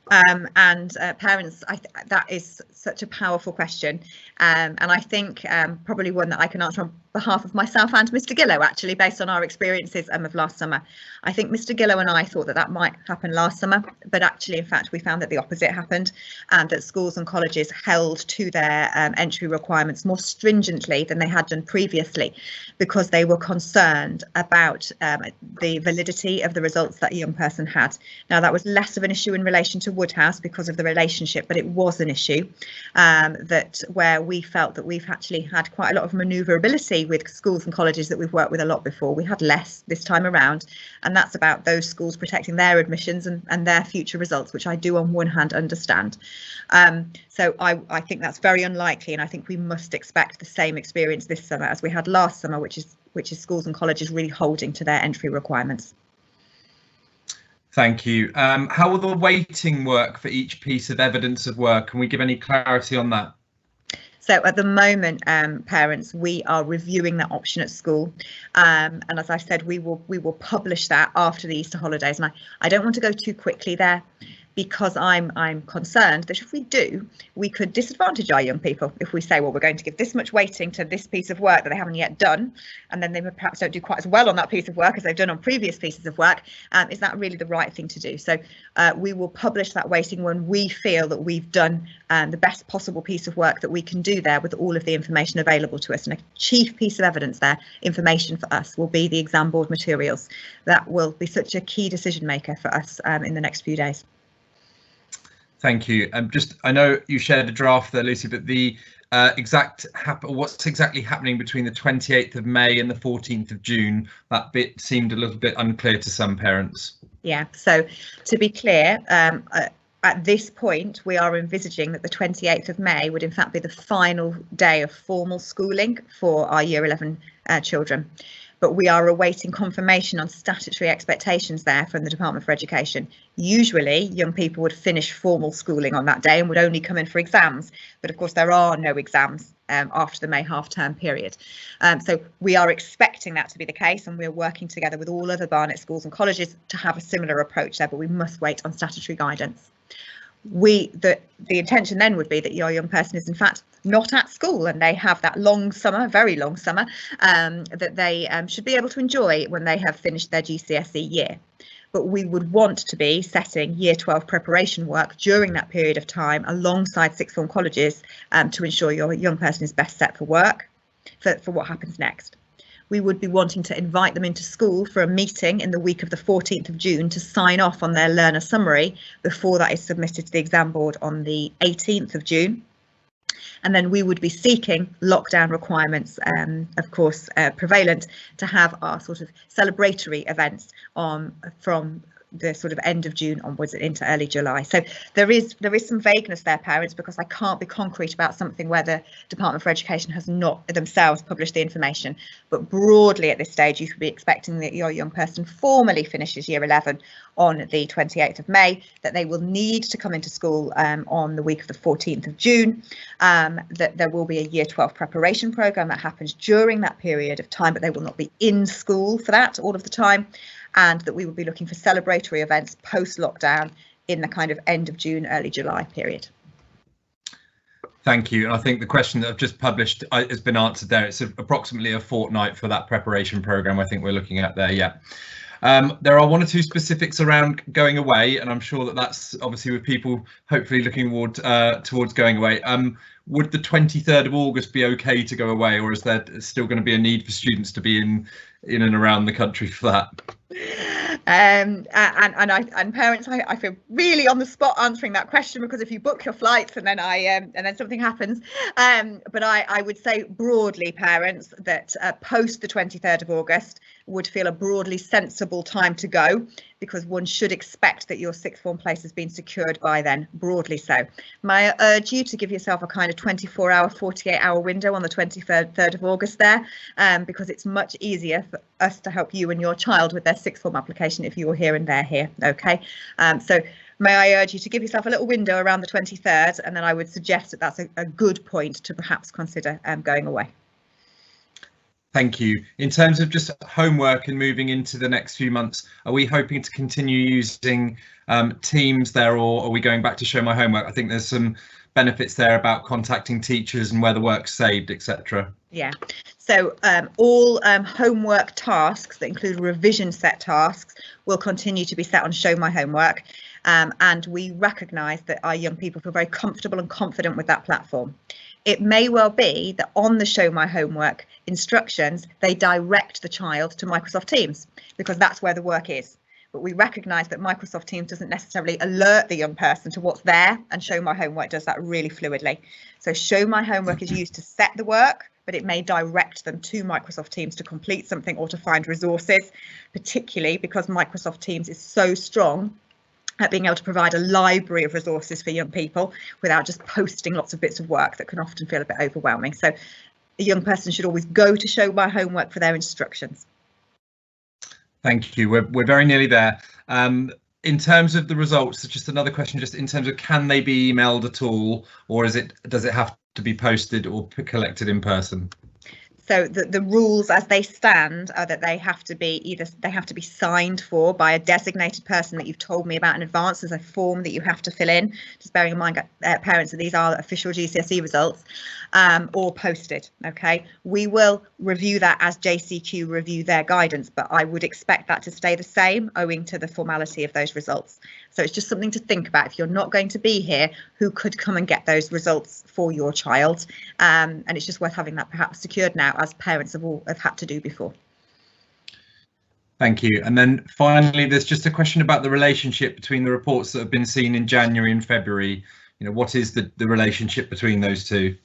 Parents, that is such a powerful question, and I think probably one that I can answer on behalf of myself and Mr. Gillow, actually, based on our experiences of last summer. I think Mr. Gillow and I thought that that might happen last summer, but actually, in fact, we found that the opposite happened, and that schools and colleges held to their entry requirements more stringently than they had done previously, because they were concerned about the validity of the results that a young person had. Now, that was less of an issue in relation to Woodhouse because of the relationship, but it was an issue where we felt that we've actually had quite a lot of manoeuvrability with schools and colleges that we've worked with a lot before. We had less this time around, and that's about those schools protecting their admissions and their future results, which I do on one hand understand. So I think that's very unlikely, and I think we must expect the same experience this summer as we had last summer, which is schools and colleges really holding to their entry requirements. Thank you. How will the weighting work for each piece of evidence of work? Can we give any clarity on that? So at the moment, parents, we are reviewing that option at school, and as I said, we will publish that after the Easter holidays. And I don't want to go too quickly there, because I'm concerned that if we do, we could disadvantage our young people if we say, well, we're going to give this much weighting to this piece of work that they haven't yet done, and then they perhaps don't do quite as well on that piece of work as they've done on previous pieces of work. Is that really the right thing to do? So we will publish that weighting when we feel that we've done the best possible piece of work that we can do there with all of the information available to us. And a chief piece of evidence there, information for us, will be the exam board materials. That will be such a key decision maker for us in the next few days. Thank you. I know you shared a draft there, Lucy, but the what's exactly happening between the 28th of May and the 14th of June, that bit seemed a little bit unclear to some parents. Yeah, so to be clear, at this point, we are envisaging that the 28th of May would in fact be the final day of formal schooling for our Year 11 children. But we are awaiting confirmation on statutory expectations there from the Department for Education. Usually, young people would finish formal schooling on that day and would only come in for exams. But of course, there are no exams after the May half-term period. So we are expecting that to be the case, and we're working together with all other Barnet schools and colleges to have a similar approach there, but we must wait on statutory guidance. The intention then would be that your young person is in fact not at school, and they have that long summer, very long summer, that they should be able to enjoy when they have finished their GCSE year. But we would want to be setting Year 12 preparation work during that period of time alongside sixth form colleges to ensure your young person is best set for work, for what happens next. We would be wanting to invite them into school for a meeting in the week of the 14th of June to sign off on their learner summary before that is submitted to the exam board on the 18th of June. And then we would be seeking lockdown requirements, of course, prevalent, to have our sort of celebratory events from the sort of end of June onwards and into early July. So there is some vagueness there, parents, because I can't be concrete about something where the Department for Education has not themselves published the information. But broadly at this stage, you should be expecting that your young person formally finishes Year 11 on the 28th of May, that they will need to come into school on the week of the 14th of June, that there will be a Year 12 preparation programme that happens during that period of time, but they will not be in school for that all of the time, and that we will be looking for celebratory events post-lockdown in the kind of end of June, early July period. Thank you. And I think the question that I've just published has been answered there. It's approximately a fortnight for that preparation programme I think we're looking at there, yeah. There are one or two specifics around going away, and I'm sure that that's obviously with people hopefully looking towards going away. Would the 23rd of August be okay to go away, or is there still going to be a need for students to be in and around the country for that? And parents, I feel really on the spot answering that question, because if you book your flights and then something happens, but I would say broadly, parents, that post the 23rd of August would feel a broadly sensible time to go, because one should expect that your sixth form place has been secured by then, broadly so. May I urge you to give yourself a kind of 24-hour, 48-hour window on the 23rd of August there, because it's much easier for us to help you and your child with their sixth form application if you're here and they're here, okay? So may I urge you to give yourself a little window around the 23rd, and then I would suggest that that's a good point to perhaps consider going away. Thank you. In terms of just homework and moving into the next few months, are we hoping to continue using Teams there, or are we going back to Show My Homework? I think there's some benefits there about contacting teachers and where the work's saved, etc. Yeah, so all homework tasks that include revision set tasks will continue to be set on Show My Homework, and we recognise that our young people feel very comfortable and confident with that platform. It may well be that on the Show My Homework instructions, they direct the child to Microsoft Teams, because that's where the work is. But we recognise that Microsoft Teams doesn't necessarily alert the young person to what's there, and Show My Homework does that really fluidly. So Show My Homework is used to set the work, but it may direct them to Microsoft Teams to complete something or to find resources, particularly because Microsoft Teams is so strong at being able to provide a library of resources for young people without just posting lots of bits of work that can often feel a bit overwhelming. So a young person should always go to Show My Homework for their instructions. Thank you. We're very nearly there. in terms of the results, just another question, just in terms of can they be emailed at all, or does it have to be posted or collected in person? So the rules as they stand are that they have to be signed for by a designated person that you've told me about in advance. There's a form that you have to fill in, just bearing in mind, parents, that these are official GCSE results, or posted. OK, we will review that as JCQ review their guidance, but I would expect that to stay the same owing to the formality of those results. So it's just something to think about. If you're not going to be here, who could come and get those results for your child? And it's just worth having that perhaps secured now, as parents have had to do before. Thank you. And then finally, there's just a question about the relationship between the reports that have been seen in January and February. What is the relationship between those two?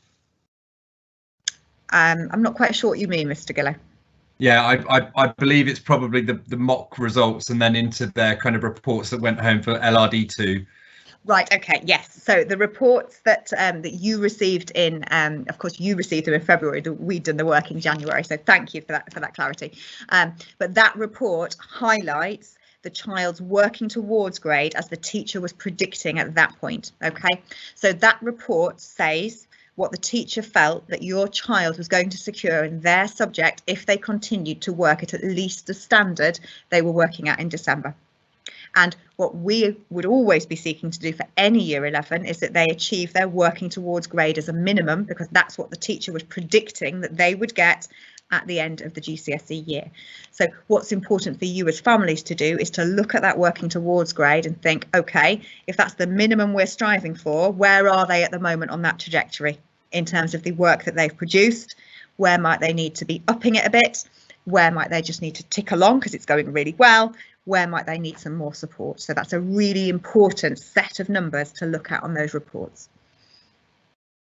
I'm not quite sure what you mean, Mr. Gillow. Yeah, I believe it's probably the mock results and then into their kind of reports that went home for LRD2. Right. OK. Yes. So the reports that you received in, of course, you received them in February. We'd done the work in January. So thank you for that clarity. But that report highlights the child's working towards grade as the teacher was predicting at that point. OK. So that report says what the teacher felt that your child was going to secure in their subject if they continued to work at least the standard they were working at in December. And what we would always be seeking to do for any year 11 is that they achieve their working towards grade as a minimum, because that's what the teacher was predicting that they would get at the end of the GCSE year. So what's important for you as families to do is to look at that working towards grade and think, OK, if that's the minimum we're striving for, where are they at the moment on that trajectory in terms of the work that they've produced? Where might they need to be upping it a bit? Where might they just need to tick along because it's going really well? Where might they need some more support? So that's a really important set of numbers to look at on those reports.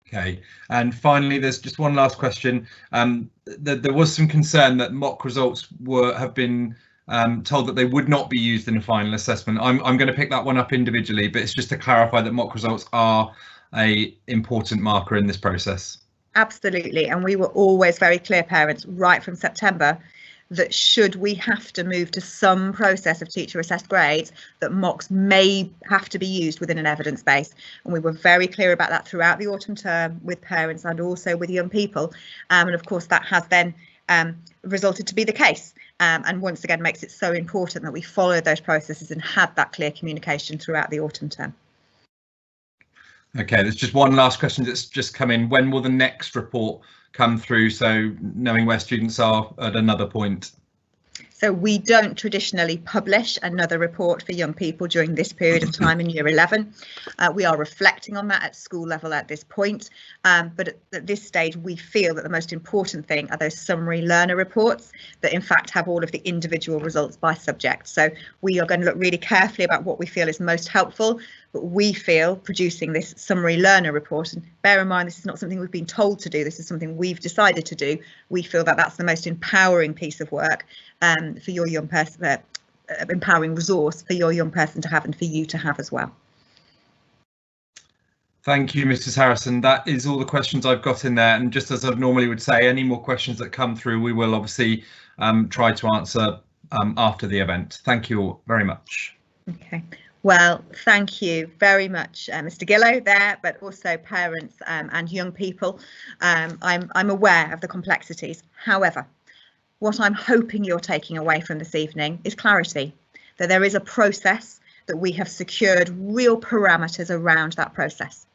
OK, and finally, there's just one last question. There was some concern that mock results have been told that they would not be used in a final assessment. I'm going to pick that one up individually, but it's just to clarify that mock results are an important marker in this process. Absolutely, and we were always very clear, parents, right from September, that should we have to move to some process of teacher assessed grades, that mocks may have to be used within an evidence base. And we were very clear about that throughout the autumn term with parents and also with young people. And of course, that has then resulted to be the case. And once again, makes it so important that we follow those processes and had that clear communication throughout the autumn term. OK, there's just one last question that's just come in. When will the next report come through, so knowing where students are at another point? So we don't traditionally publish another report for young people during this period of time in year 11. We are reflecting on that at school level at this point, but at this stage we feel that the most important thing are those summary learner reports that in fact have all of the individual results by subject. So we are going to look really carefully about what we feel is most helpful, but we feel producing this summary learner report, and bear in mind this is not something we've been told to do, this is something we've decided to do. We feel that that's the most empowering piece of work for your young person, empowering resource for your young person to have and for you to have as well. Thank you, Mrs. Harrison. That is all the questions I've got in there. And just as I normally would say, any more questions that come through, we will obviously try to answer after the event. Thank you all very much. OK. Well, thank you very much, Mr. Gillow there, but also parents and young people. I'm aware of the complexities. However, what I'm hoping you're taking away from this evening is clarity, that there is a process, that we have secured real parameters around that process.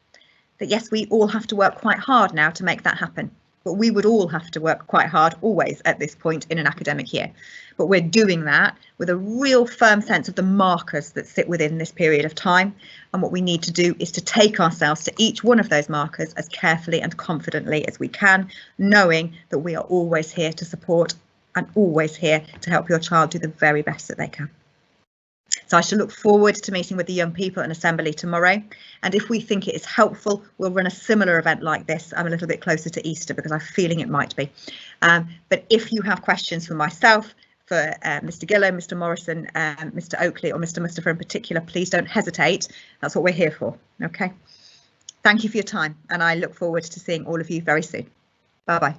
That yes, we all have to work quite hard now to make that happen, but we would all have to work quite hard always at this point in an academic year. But we're doing that with a real firm sense of the markers that sit within this period of time. And what we need to do is to take ourselves to each one of those markers as carefully and confidently as we can, knowing that we are always here to support and always here to help your child do the very best that they can. So I shall look forward to meeting with the young people in assembly tomorrow. And if we think it is helpful, we'll run a similar event like this. I'm a little bit closer to Easter because I'm feeling it might be. But if you have questions for myself, for Mr. Gillow, Mr. Morrison, Mr. Oakley or Mr. Mustafa in particular, please don't hesitate. That's what we're here for. OK. Thank you for your time, and I look forward to seeing all of you very soon. Bye-bye.